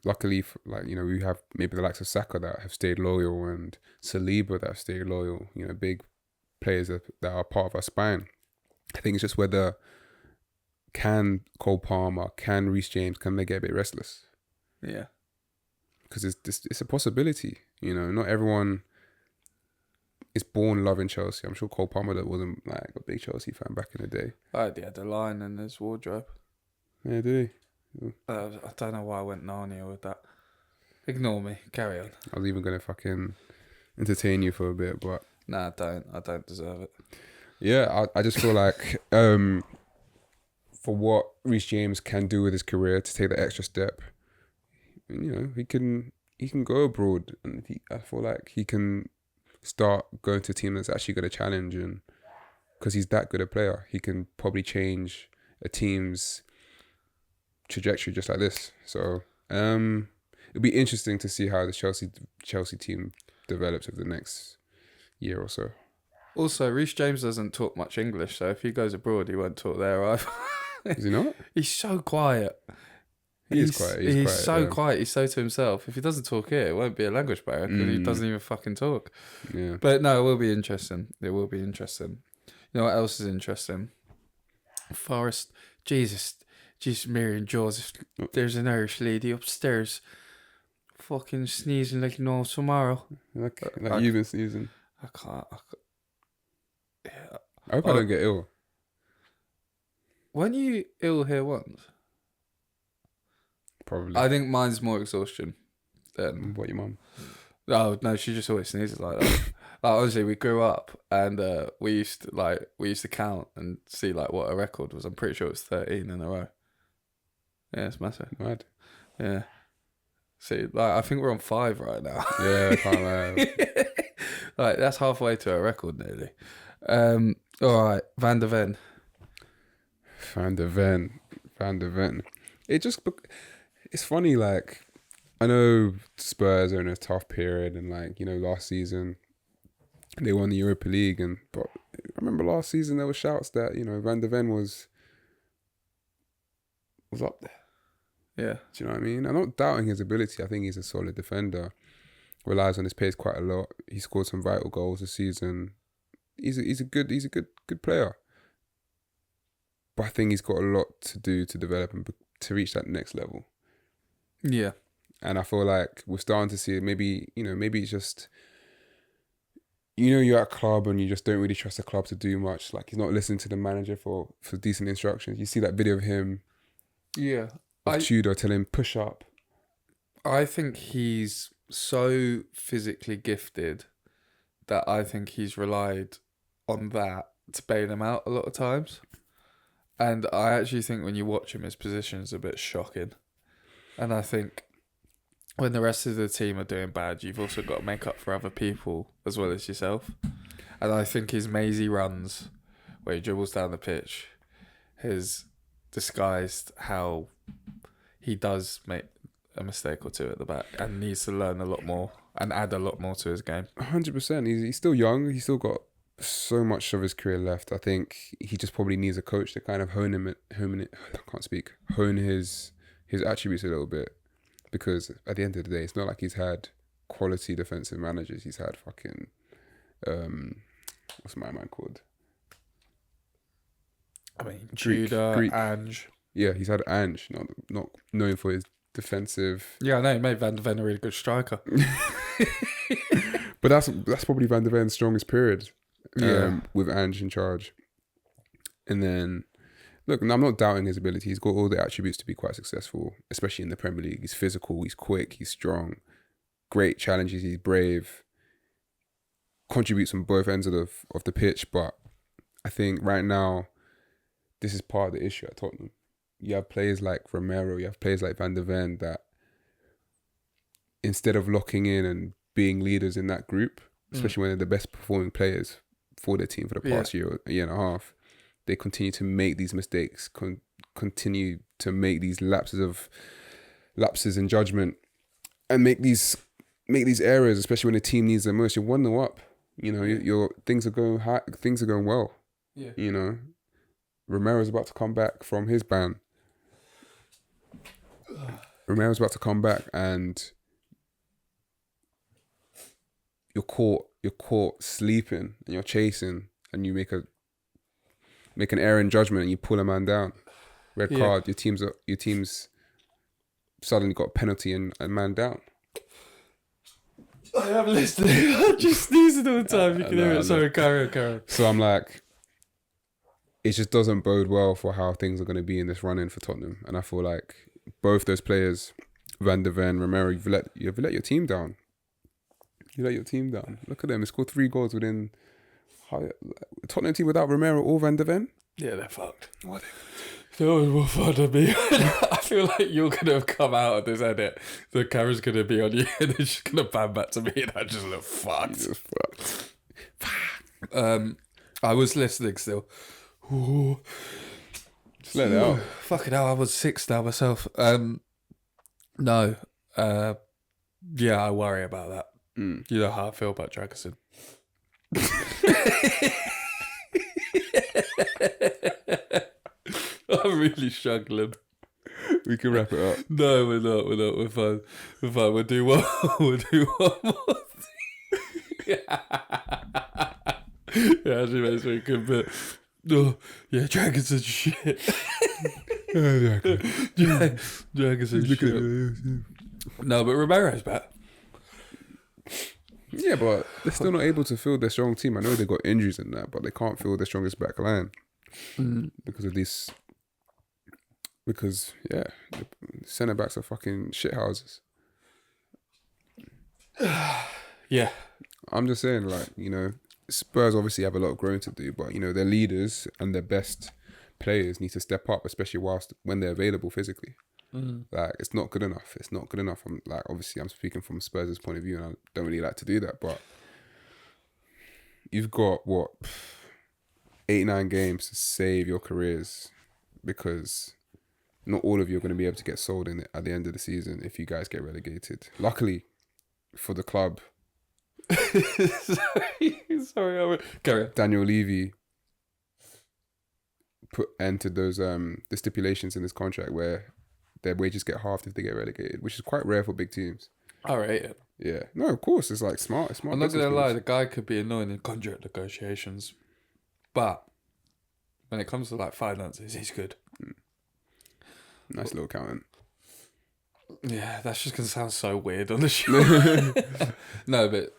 B: luckily, we have maybe the likes of Saka that have stayed loyal, and Celeb that have stayed loyal. Big players that are part of our spine. I think it's just whether can Cole Palmer, can Reece James, can they get a bit restless?
C: Yeah.
B: Because it's a possibility. Not everyone is born loving Chelsea. I'm sure Cole Palmer that wasn't like a big Chelsea fan back in the day.
C: He had a line in his wardrobe.
B: Yeah, did he?
C: I don't know why I went Narnia with that. Ignore me. Carry on.
B: I was even gonna fucking entertain you for a bit, but
C: nah, I don't. I don't deserve it.
B: Yeah, I just feel like for what Reece James can do with his career to take the extra step, he can go abroad, and I feel like he can start going to a team that's actually going to challenge, and because he's that good a player, he can probably change a team's trajectory just like this. So it'll be interesting to see how the Chelsea team develops over the next year or so.
C: Also, Reece James doesn't talk much English, so if he goes abroad, he won't talk there either.
B: Is he not?
C: He's so quiet.
B: He's quiet.
C: He's so quiet. He's so to himself. If he doesn't talk here, it won't be a language barrier because he doesn't even fucking talk.
B: Yeah.
C: But no, it will be interesting. It will be interesting. You know what else is interesting? Forest. Jesus, Mary and Jaws. There's an Irish lady upstairs fucking sneezing like no tomorrow.
B: Like you've been sneezing.
C: I can't.
B: Yeah. I hope I don't get ill.
C: Weren't you ill here once?
B: Probably.
C: I think mine's more exhaustion than...
B: What, your mum?
C: Oh, no, she just always sneezes like that. Like, honestly, we grew up and we used to count and see like what a record was. I'm pretty sure it was 13 in a row. Yeah, it's massive.
B: Mad.
C: Yeah. See, like I think we're on 5 right now.
B: Yeah, I can't lie.
C: Like that's halfway to our record nearly. All right, Van der Ven.
B: Van der Ven. It's funny, like, I know Spurs are in a tough period, and like, last season they won the Europa League, but I remember last season there were shouts that, Van der Ven was up there.
C: Yeah.
B: Do you know what I mean? I'm not doubting his ability. I think he's a solid defender. Relies on his pace quite a lot. He scored some vital goals this season. He's a good player. But I think he's got a lot to do to develop and to reach that next level.
C: Yeah.
B: And I feel like we're starting to see it. Maybe it's just, you're at a club and you just don't really trust the club to do much. Like, he's not listening to the manager for decent instructions. You see that video of him,
C: Yeah.
B: Tudor telling him push up.
C: I think he's so physically gifted that I think he's relied on that to bail him out a lot of times. And I actually think when you watch him, his position is a bit shocking. And I think when the rest of the team are doing bad, you've also got to make up for other people as well as yourself. And I think his mazy runs, where he dribbles down the pitch, has disguised how he does make a mistake or two at the back and needs to learn a lot more and add a lot more to his game.
B: 100%. He's still young. He's still got so much of his career left. I think he just probably needs a coach to kind of hone his attributes a little bit, because at the end of the day, it's not like he's had quality defensive managers. He's had fucking what's my man called?
C: I mean, Judah, Ange.
B: Yeah, he's had Ange, not known for his defensive.
C: Yeah, I know. He made Van der Ven a really good striker.
B: But that's probably Van der Ven's strongest period.
C: Yeah.
B: With Ange in charge. And then, look, I'm not doubting his ability. He's got all the attributes to be quite successful, especially in the Premier League. He's physical, he's quick, he's strong, great challenges, he's brave, contributes on both ends of the pitch. But I think right now, this is part of the issue at Tottenham. You have players like Romero, you have players like Van der Ven that, instead of locking in and being leaders in that group, especially when they're the best performing players for their team for the past year and a half, they continue to make these mistakes, continue to make these lapses in judgment, and make these errors, especially when the team needs them most. You're 1-0 up. Your things are going high, things are going well.
C: Yeah.
B: Romero's about to come back from his ban. Romero's about to come back, and you're caught sleeping, and you're chasing, and you make an error in judgment, and you pull a man down. Red card. Your team's suddenly got a penalty and a man down.
C: I am listening. I'm just sneezing all the time. You can hear it. Sorry, carry on.
B: So I'm like, it just doesn't bode well for how things are going to be in this run-in for Tottenham. And I feel like both those players, Van der Ven, Romero, you've let your team down. You let your team down. Look at them. They scored 3 goals within Tottenham team without Romero or Van der Ven.
C: Yeah, they're fucked.
B: What?
C: That was more fun than me. I feel like you're going to have come out of this edit. The camera's going to be on you and it's just going to pan back to me and I just look fucked. I was listening still. Ooh.
B: Just let it out.
C: Fucking hell, I was 6 now myself. No. Yeah, I worry about that. You know how I feel about Dragosin. I'm really struggling.
B: We can wrap it up.
C: No, we're not. We're fine. We'll do one more thing. Yeah, actually makes me a good bit. Oh, yeah, Dragons and shit. Dragons and shit. No, but Romero's back.
B: Yeah, but they're still not able to field their strong team. I know they got injuries in that, but they can't field their strongest back line because of these. Because the centre backs are fucking shit houses.
C: Yeah,
B: I'm just saying, like, Spurs obviously have a lot of growing to do, but their leaders and their best players need to step up, especially when they're available physically. Like, it's not good enough. It's not good enough. I'm like, obviously, I'm speaking from Spurs' point of view, and I don't really like to do that. But you've got 8-9 games to save your careers, because not all of you are going to be able to get sold in at the end of the season if you guys get relegated. Luckily for the club,
C: sorry, carry on.
B: Daniel Levy entered those the stipulations in this contract where their wages get halved if they get relegated, which is quite rare for big teams.
C: I rate it.
B: Yeah, no, of course, it's like smart.
C: I'm not gonna lie, the guy could be annoying in contract negotiations, but when it comes to like finances, he's good.
B: Nice little accountant.
C: Yeah, that's just gonna sound so weird on the show. No, but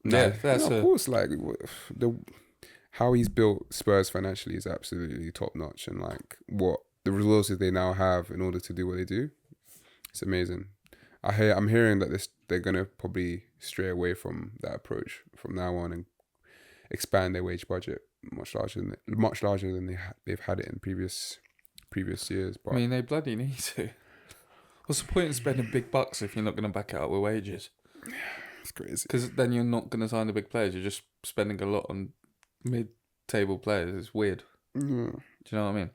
C: yeah, that's
B: of course. Like how he's built Spurs financially is absolutely top notch, and like what the resources they now have in order to do what they do, it's amazing. I'm hearing that they're gonna probably stray away from that approach from now on and expand their wage budget much larger than they've had it in previous years. But
C: I mean, they bloody need to. What's the point in spending big bucks if you're not going to back it up with wages?
B: It's crazy.
C: Because then you're not going to sign the big players. You're just spending a lot on mid-table players. It's weird.
B: Yeah.
C: Do you know what I mean?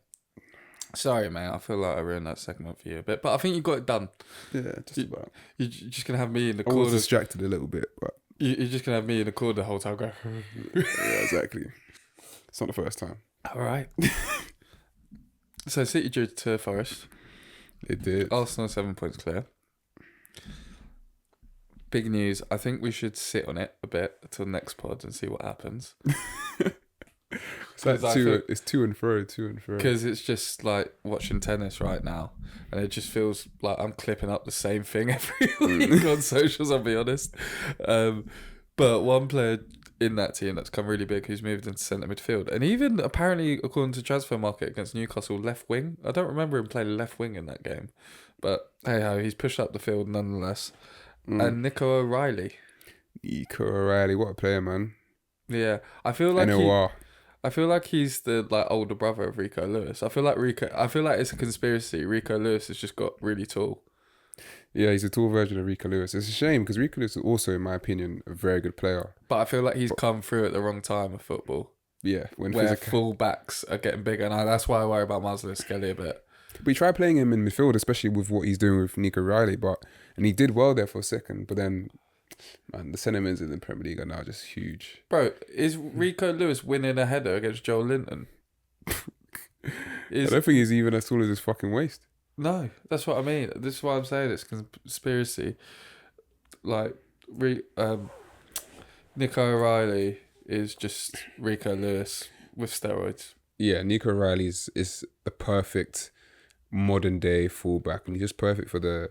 C: Sorry, mate. I feel like I ruined that segment for you a bit, but I think you got it done.
B: Yeah, just about.
C: You're just going to have me in the
B: I
C: corner.
B: was distracted a little bit, but
C: You're just going to have me in the corner the whole time going...
B: yeah, exactly. It's not the first time.
C: All right. So City drew to Forest.
B: It did.
C: Arsenal 7 points clear. Big news. I think we should sit on it a bit until next pod and see what happens.
B: It's to and fro.
C: Because it's just like watching tennis right now, and it just feels like I'm clipping up the same thing every week on socials. I'll be honest. But one player in that team that's come really big, who's moved into centre midfield, and even apparently according to Transfer Market against Newcastle, left wing. I don't remember him playing left wing in that game, but hey ho, he's pushed up the field nonetheless. And Nico O'Reilly,
B: what a player, man.
C: Yeah, I feel like
B: NOR.
C: I feel like he's the like older brother of Rico Lewis. I feel like it's a conspiracy. Rico Lewis has just got really tall.
B: Yeah, he's a tall version of Rico Lewis. It's a shame because Rico Lewis is also, in my opinion, a very good player.
C: But I feel like he's come through at the wrong time of football.
B: Yeah,
C: where full backs are getting bigger, and that's why I worry about Maslow Skelly a bit.
B: We tried playing him in midfield, especially with what he's doing with Nico O'Reilly, and he did well there for a second. But then, man, the sentiments in the Premier League are now just huge.
C: Bro, is Rico Lewis winning a header against Joel Linton?
B: I don't think he's even as tall as his fucking waist.
C: No, that's what I mean. This is why I'm saying it's conspiracy. Like, Nico O'Reilly is just Rico Lewis with steroids.
B: Yeah, Nico O'Reilly is the perfect modern day fullback, and he's just perfect for the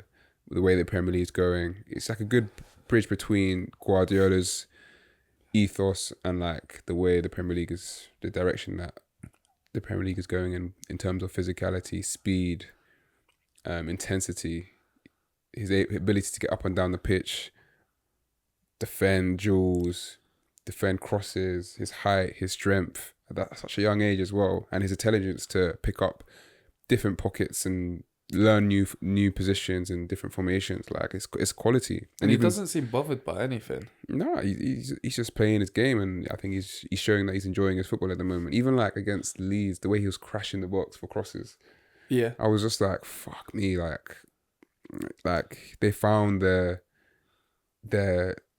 B: way the Premier League is going. It's like a good bridge between Guardiola's ethos and like the way the Premier League is, the direction that the Premier League is going in terms of physicality, speed, intensity, his ability to get up and down the pitch, defend duels, defend crosses, his height, his strength at such a young age as well, and his intelligence to pick up different pockets and learn new positions and different formations. Like it's quality,
C: and he doesn't seem bothered by anything.
B: No, he's just playing his game, and I think he's showing that he's enjoying his football at the moment. Even like against Leeds, the way he was crashing the box for crosses.
C: Yeah,
B: I was just like, fuck me, like they found their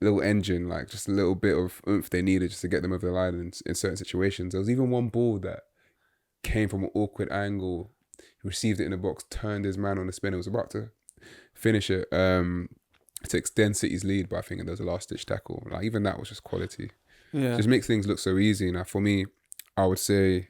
B: little engine, like just a little bit of oomph they needed just to get them over the line in certain situations. There was even one ball that came from an awkward angle. He received it in the box, turned his man on the spin, and was about to finish it to extend City's lead, but I think there was a last-ditch tackle. Like even that was just quality.
C: Yeah,
B: just makes things look so easy. Now for me, I would say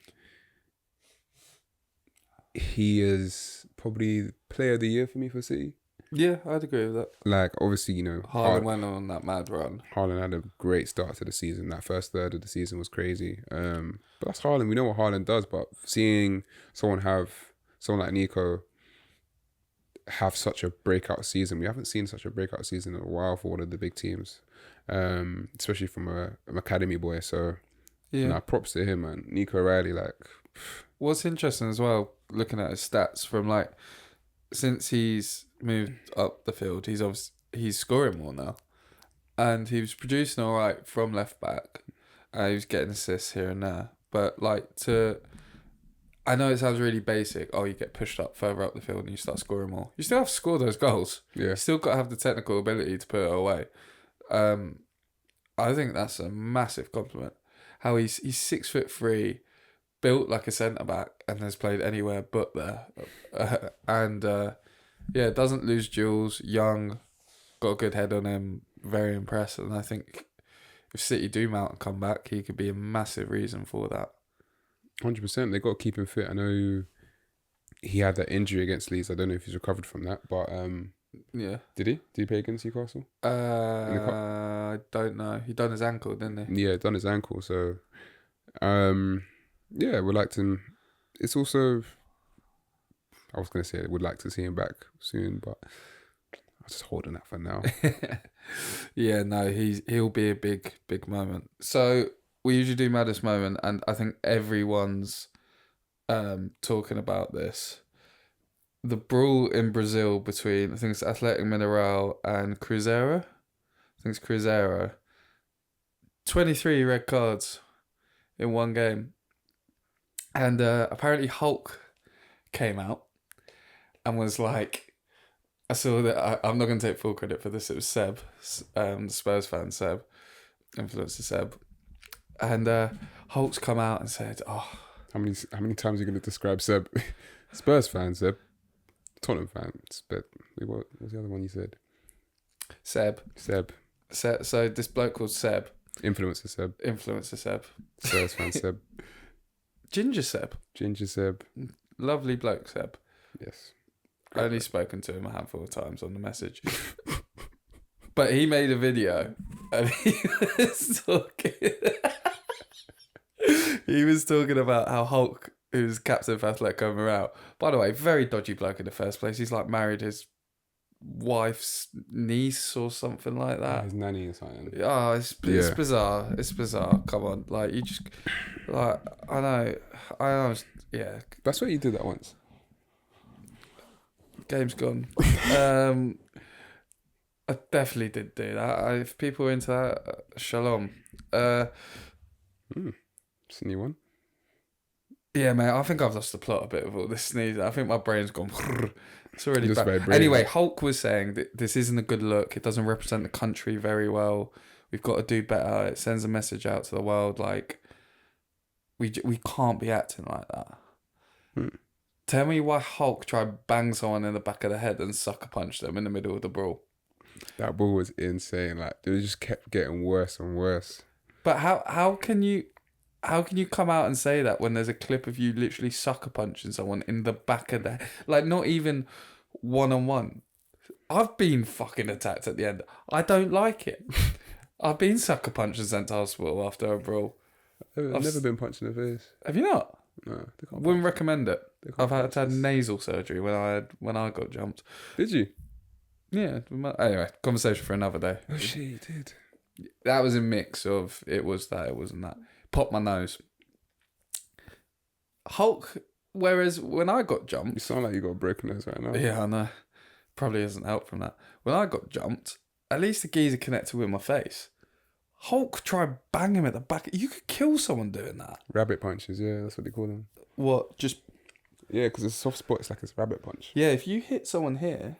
B: he is probably player of the year for me for City.
C: Yeah, I'd agree with that.
B: Like, obviously, you know,
C: Haaland went on that mad run.
B: Haaland had a great start to the season. That first third of the season was crazy. But that's Haaland. We know what Haaland does, but seeing someone like Nico have such a breakout season, we haven't seen such a breakout season in a while for one of the big teams, especially from an academy boy. So, yeah, props to him, man. Nico O'Reilly, like...
C: What's interesting as well, looking at his stats from like since he's moved up the field, he's scoring more now, and he was producing all right from left back. He was getting assists here and there, but I know it sounds really basic. Oh, you get pushed up further up the field and you start scoring more. You still have to score those goals.
B: Yeah.
C: You still got to have the technical ability to put it away. I think that's a massive compliment. How he's 6'3", built like a centre back, and has played anywhere but there, doesn't lose duels. Young, got a good head on him. Very impressed, and I think if City do mount and come back, he could be a massive reason for that.
B: 100%. They got to keep him fit. I know he had that injury against Leeds. I don't know if he's recovered from that, but
C: yeah.
B: Did he? Did he play against Newcastle?
C: I don't know. He done his ankle, didn't he?
B: Yeah, done his ankle. So, we'd like to. It's also, I was gonna say would like to see him back soon, but I'm just holding that for now.
C: Yeah, no, he'll be a big moment. So we usually do Maddest moment, and I think everyone's talking about this. The brawl in Brazil between, I think it's Athletic Mineral and Cruzeiro. I think it's Cruzeiro. 23 red cards in one game. And apparently Hulk came out and was like, I saw that, I'm not going to take full credit for this, it was Seb, Spurs fan Seb, influencer Seb. And Hulk's come out and said, oh.
B: How many times are you going to describe Seb? Spurs fan, Seb. Tottenham fan. But what was the other one you said?
C: Seb. So this bloke called Seb.
B: Influencer Seb. Spurs fan Seb.
C: Ginger Seb. Lovely bloke Seb.
B: Yes.
C: Only spoken to him a handful of times on the message. But he made a video and he was talking. He was talking about how Hulk, who's captain for Atletico Mineral, by the way, very dodgy bloke in the first place. He's like married his wife's niece or something like that.
B: His nanny or something.
C: Oh, it's bizarre. It's bizarre. Come on, like you just like I know. Yeah,
B: that's what you did that once.
C: Game's gone. I definitely did do that. If people are into that, shalom.
B: It's a new one.
C: Yeah, mate, I think I've lost the plot a bit of all this sneezing. I think my brain's gone. It's already
B: Just
C: bad. Anyway, Hulk was saying that this isn't a good look. It doesn't represent the country very well. We've got to do better. It sends a message out to the world like we can't be acting like that. Tell me why Hulk tried to bang someone in the back of the head and sucker punch them in the middle of the brawl.
B: That brawl was insane. Like it just kept getting worse and worse.
C: But how can you come out and say that when there's a clip of you literally sucker punching someone in the back of the head? Like, not even one-on-one. I've been fucking attacked at the end. I don't like it. I've been sucker punched and sent to hospital after a brawl.
B: I've never been punched in the face.
C: Have you not?
B: No.
C: Wouldn't recommend it. I've had nasal surgery when I got jumped.
B: Did you?
C: Yeah. Anyway, conversation for another day.
B: Oh shit, you did.
C: That was a mix of it was that, it wasn't that. Popped my nose. Hulk, whereas when I got jumped...
B: You sound like you got a broken nose right now.
C: Yeah, I know. Probably hasn't helped from that. When I got jumped, at least the geezer connected with my face. Hulk tried bang him at the back. You could kill someone doing that.
B: Rabbit punches, yeah, that's what they call them.
C: What? Just...
B: Yeah, because it's a soft spot, it's like a rabbit punch.
C: Yeah, if you hit someone here...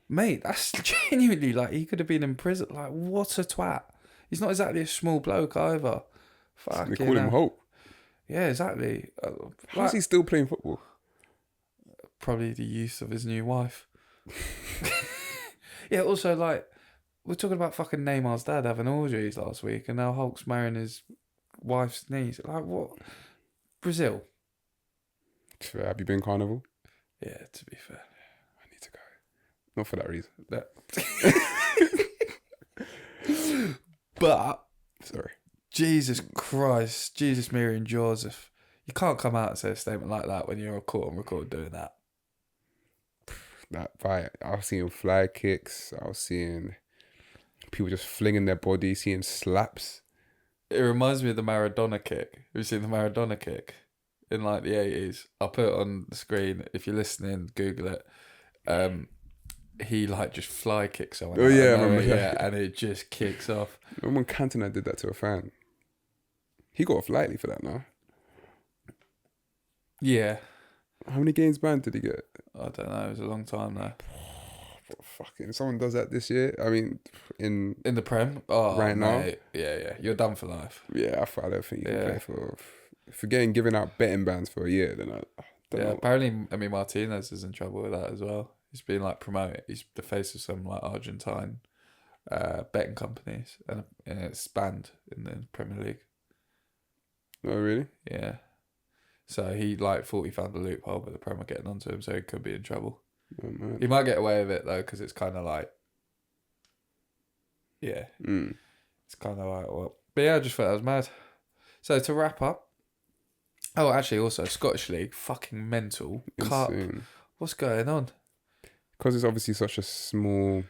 C: Mate, that's genuinely like he could have been in prison. Like, what a twat. He's not exactly a small bloke either. Fuck,
B: they call him Hulk.
C: Yeah, exactly.
B: How's he still playing football?
C: Probably the use of his new wife. Yeah, also, like, we're talking about fucking Neymar's dad having orgies last week, and now Hulk's marrying his wife's niece. Like, what? Brazil.
B: Have you been carnival?
C: Yeah, to be fair.
B: I need to go. Not for that reason.
C: But
B: sorry.
C: Jesus Christ, Jesus, Mary and Joseph. You can't come out and say a statement like that when you're caught on record doing that.
B: That fight, I was seeing fly kicks. I was seeing people just flinging their body, seeing slaps.
C: It reminds me of the Maradona kick. Have you seen the Maradona kick in like the 80s. I'll put it on the screen. If you're listening, Google it. He like just fly kicks someone.
B: Oh, yeah, I remember that.
C: Yeah, and it just kicks off.
B: Remember when Cantona did that to a fan? He got off lightly for that now.
C: Yeah.
B: How many games banned did he get?
C: I don't know. It was a long time though.
B: Fucking, if someone does that this year, I mean, in
C: the Prem,
B: right now,
C: yeah, you're done for life.
B: Yeah, I don't think you can play for getting given out betting bans for a year. Then I don't know.
C: Apparently, I mean, Martinez is in trouble with that as well. He's been like promoted. He's the face of some like Argentine betting companies, and it's banned in the Premier League.
B: Oh, really?
C: Yeah. So he like thought he found a loophole, but the Prem are getting onto him, so he could be in trouble.
B: Oh, man.
C: He might get away with it though, because it's kind of like, yeah, it's kind of like what. But yeah, I just thought that was mad. So to wrap up, actually, also Scottish League, fucking mental. Cup. What's going on?
B: Because it's obviously such a small.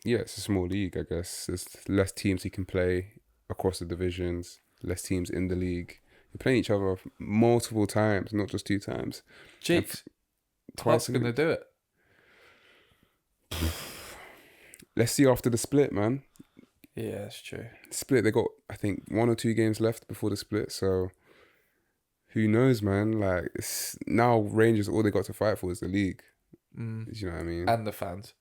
B: Yeah, it's a small league. I guess there's less teams you can play across the divisions. Less teams in the league. You're playing each other multiple times, not just 2 times.
C: Cheeks. Twice going to do it.
B: Let's see after the split, man.
C: Yeah, that's true.
B: Split, they got, I think, 1 or 2 games left before the split, so who knows, man? Like, now Rangers, all they got to fight for is the league. You know what I mean?
C: And the fans.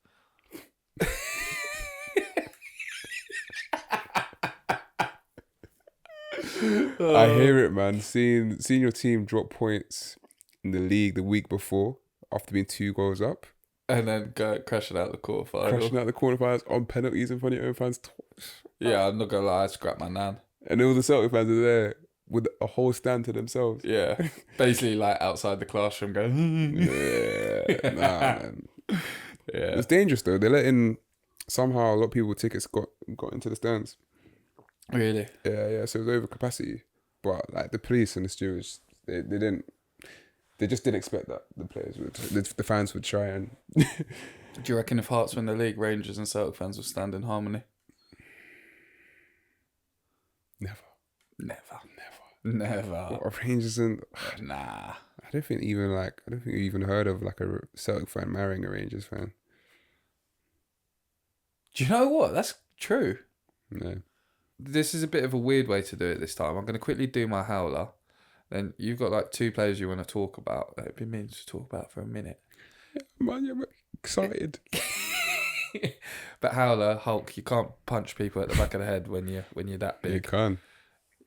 B: I hear it, man. Seeing your team drop points in the league the week before after being 2 goals up.
C: And then go crashing out the quarterfinal.
B: Crashing out the quarterfinals on penalties in front of your own fans.
C: Yeah, I'm not going to lie, I scrapped my nan.
B: And all the Celtic fans are there with a whole stand to themselves.
C: Yeah. Basically like outside the classroom going...
B: Yeah. Nah, man.
C: Yeah.
B: It's dangerous though. They're letting... Somehow a lot of people with tickets got into the stands.
C: Really?
B: Yeah. So it was over capacity. But like the police and the stewards, they didn't... They just didn't expect that the players would... The fans would try and...
C: Do you reckon if Hearts win the league, Rangers and Celtic fans will stand in harmony?
B: Never. What, Rangers and...
C: Nah.
B: I don't think you even heard of like a Celtic fan marrying a Rangers fan.
C: Do you know what? That's true.
B: No.
C: This is a bit of a weird way to do it this time. I'm going to quickly do my howler. Then you've got like 2 players you want to talk about that I've been meaning to talk about for a minute.
B: Man, you're excited.
C: But howler, Hulk, you can't punch people at the back of the head when you're that big.
B: You can.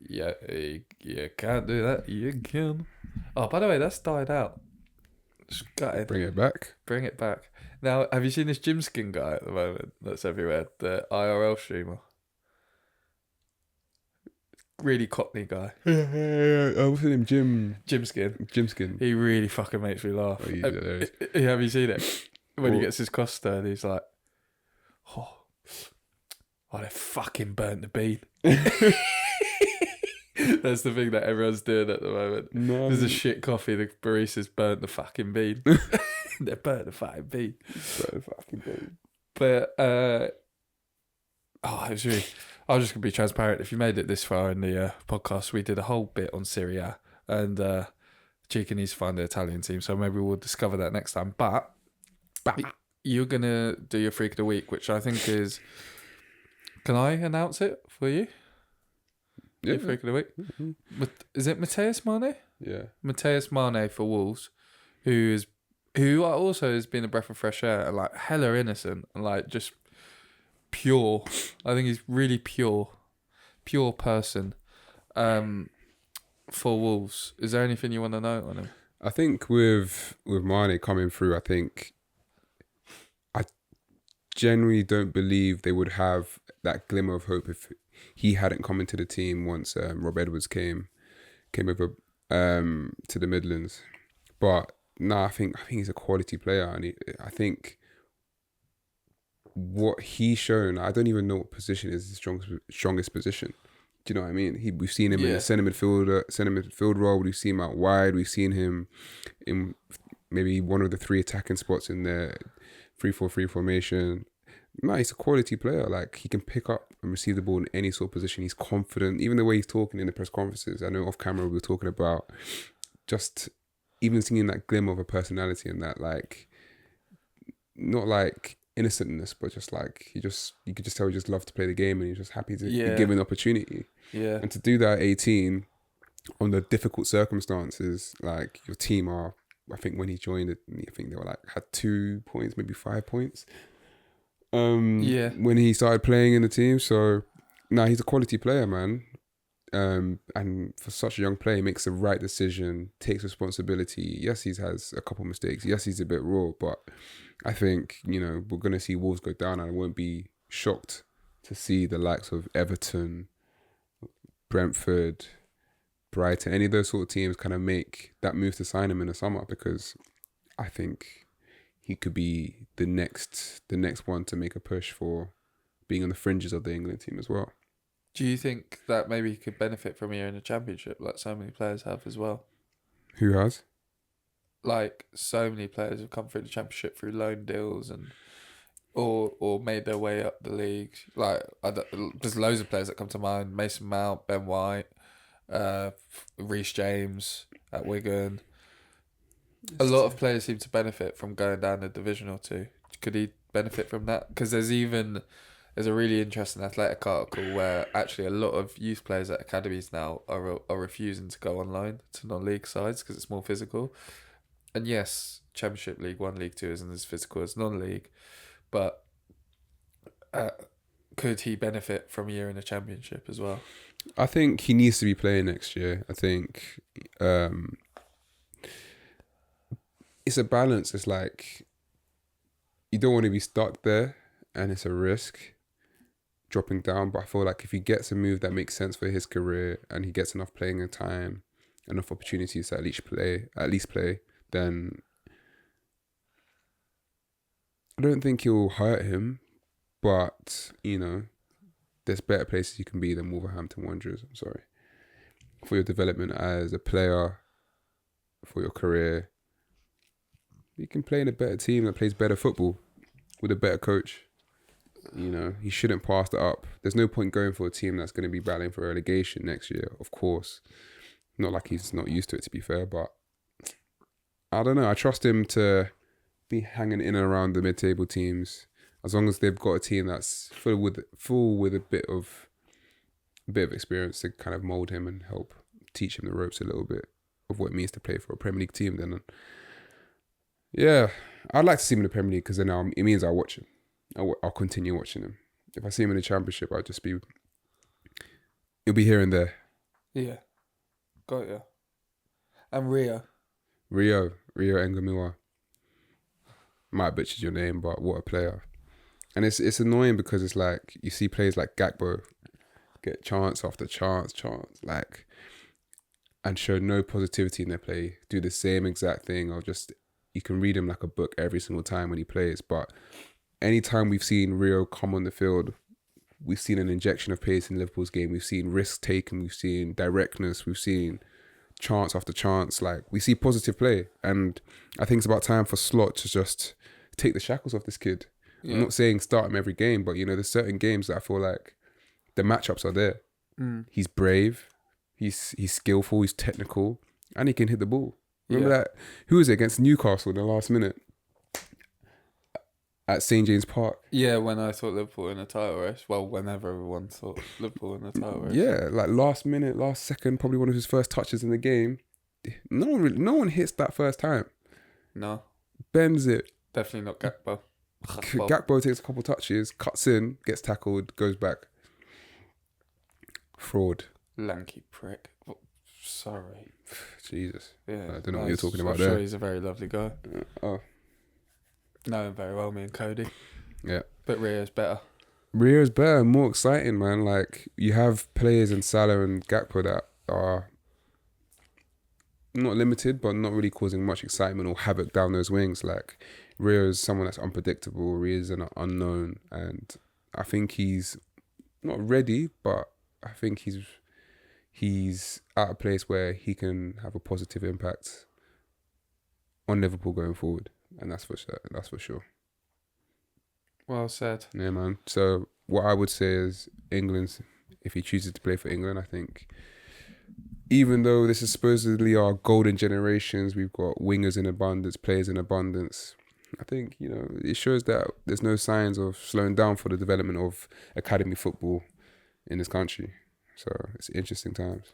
C: Yeah, you can't do that. You can. Oh, by the way, that's died out. Just gutted.
B: Bring it back.
C: Bring it back. Now, have you seen this gym skin guy at the moment that's everywhere? The IRL streamer. Really cockney guy.
B: Yeah. What's his name?
C: Gym skin.
B: Jim Skin.
C: He really fucking makes me laugh.
B: Oh,
C: Have you seen it? When he gets his cross stirred, he's like, oh, they fucking burnt the bean. That's the thing that everyone's doing at the moment.
B: No.
C: There's a shit coffee, the baristas burnt the fucking bean. They burnt the fucking bean. But, it was really... I was just going to be transparent. If you made it this far in the podcast, we did a whole bit on Serie A, and Chika needs to find the Italian team, so maybe we'll discover that next time. But you're going to do your Freak of the Week, which I think is... Can I announce it for you?
B: Yeah.
C: Your Freak of the Week? Mm-hmm. Is it Mateus Mane?
B: Yeah.
C: Mateus Mane for Wolves, who also has been a breath of fresh air and like hella innocent and like just... pure. I think he's really pure person. For Wolves, is there anything you want to know on him?
B: I think with Mane coming through, I genuinely don't believe they would have that glimmer of hope if he hadn't come into the team once Rob Edwards came over to the Midlands. But no, I think he's a quality player, and I think what he's shown, I don't even know what position is his strongest position. Do you know what I mean? We've seen him in the centre midfield role. We've seen him out wide. We've seen him in maybe one of the 3 attacking spots in the 3-4-3 formation. No, he's a quality player. Like, he can pick up and receive the ball in any sort of position. He's confident. Even the way he's talking in the press conferences. I know off camera we were talking about just even seeing that glimmer of a personality and that, like, not like innocentness, but just like you could just tell he just loved to play the game and he's just happy to be given the opportunity.
C: Yeah.
B: And to do that at 18 on the difficult circumstances, like your team are, I think when he joined it, I think they were like had 2 points, maybe 5 points. When he started playing in the team. So he's a quality player, man. And for such a young player, he makes the right decision, takes responsibility. Yes, he has a couple of mistakes. Yes, he's a bit raw, but I think, we're going to see Wolves go down, and I won't be shocked to see the likes of Everton, Brentford, Brighton, any of those sort of teams kind of make that move to sign him in the summer, because I think he could be the next one to make a push for being on the fringes of the England team as well.
C: Do you think that maybe he could benefit from a year in the Championship, like so many players have as well?
B: Who has?
C: Like, so many players have come through the Championship through loan deals and or made their way up the league. Like, there's loads of players that come to mind: Mason Mount, Ben White, Reece James at Wigan. A lot of players seem to benefit from going down a division or two. Could he benefit from that? Because there's a really interesting Athletic article where actually a lot of youth players at academies now are refusing to go on loan to non-league sides because it's more physical. And yes, Championship, League 1, League 2 isn't as physical as non-league, but could he benefit from a year in the Championship as well?
B: I think he needs to be playing next year. I think it's a balance. It's like you don't want to be stuck there, and it's a risk dropping down. But I feel like if he gets a move that makes sense for his career and he gets enough playing time, enough opportunities to at least play, then I don't think he'll hurt him. But there's better places you can be than Wolverhampton Wanderers. I'm sorry. For your development as a player, for your career, you can play in a better team that plays better football with a better coach. He shouldn't pass that up. There's no point going for a team that's going to be battling for relegation next year, of course. Not like he's not used to it, to be fair, but I don't know. I trust him to be hanging in and around the mid-table teams, as long as they've got a team that's full with a bit of experience to kind of mould him and help teach him the ropes a little bit of what it means to play for a Premier League team. Then, yeah, I'd like to see him in the Premier League, because then it means I'll watch him. I'll continue watching him. If I see him in the Championship, it'll be here and there.
C: Yeah, got you. And Rio
B: Engamiwa. Might have butchered your name, but what a player. And it's annoying because it's like you see players like Gakpo get chance after chance, like, and show no positivity in their play, do the same exact thing, or just, you can read him like a book every single time when he plays. But anytime we've seen Rio come on the field, we've seen an injection of pace in Liverpool's game. We've seen risk taken. We've seen directness. We've seen chance after chance. Like, we see positive play. And I think it's about time for Slot to just take the shackles off this kid. Yeah. I'm not saying start him every game, but there's certain games that I feel like the matchups are there. He's brave. He's skillful. He's technical, and he can hit the ball. Remember that? Who was it against Newcastle in the last minute at St James Park?
C: Yeah, when I thought Liverpool in a title race. Well, whenever everyone thought Liverpool in a title race.
B: Yeah, like last minute, last second, probably one of his first touches in the game. No one hits that first time.
C: No.
B: Bends it.
C: Definitely not Gakpo.
B: Gakpo takes a couple touches, cuts in, gets tackled, goes back. Fraud.
C: Lanky prick. Sorry.
B: Jesus.
C: Yeah.
B: I don't know what you're talking about
C: I'm
B: there.
C: sure he's a very lovely guy. Know him very well, me and Cody.
B: Yeah.
C: But Rio's better.
B: Rio's better, more exciting, man. Like, you have players in Salah and Gakpo that are not limited, but not really causing much excitement or havoc down those wings. Like, Rio's someone that's unpredictable. Rio's an unknown, and I think he's not ready, but I think he's at a place where he can have a positive impact on Liverpool going forward, and that's for sure.
A: Well said.
B: Yeah, man. So what I would say is England, if he chooses to play for England, I think, even though this is supposedly our golden generations, we've got wingers in abundance, players in abundance. I think, it shows that there's no signs of slowing down for the development of academy football in this country. So it's interesting times.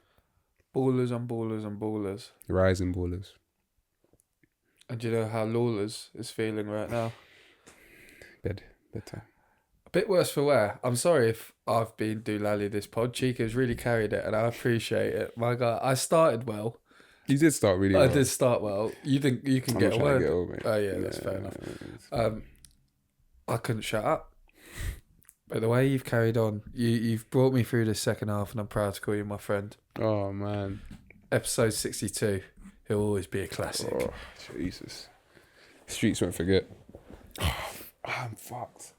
A: Ballers and ballers and ballers.
B: Rising ballers.
A: And do you know how Lawless is feeling right now?
B: Better.
A: A bit worse for wear. I'm sorry if I've been doolally this pod. Chika's really carried it and I appreciate it. My God, I started well.
B: You did start really well.
A: I did start well. You think you can get a word? Oh yeah, that's fair enough. I couldn't shut up. But the way you've carried on, you've brought me through this second half and I'm proud to call you my friend.
B: Oh, man.
A: Episode 62. He'll always be a classic.
B: Oh, Jesus. Streets won't forget. I'm fucked.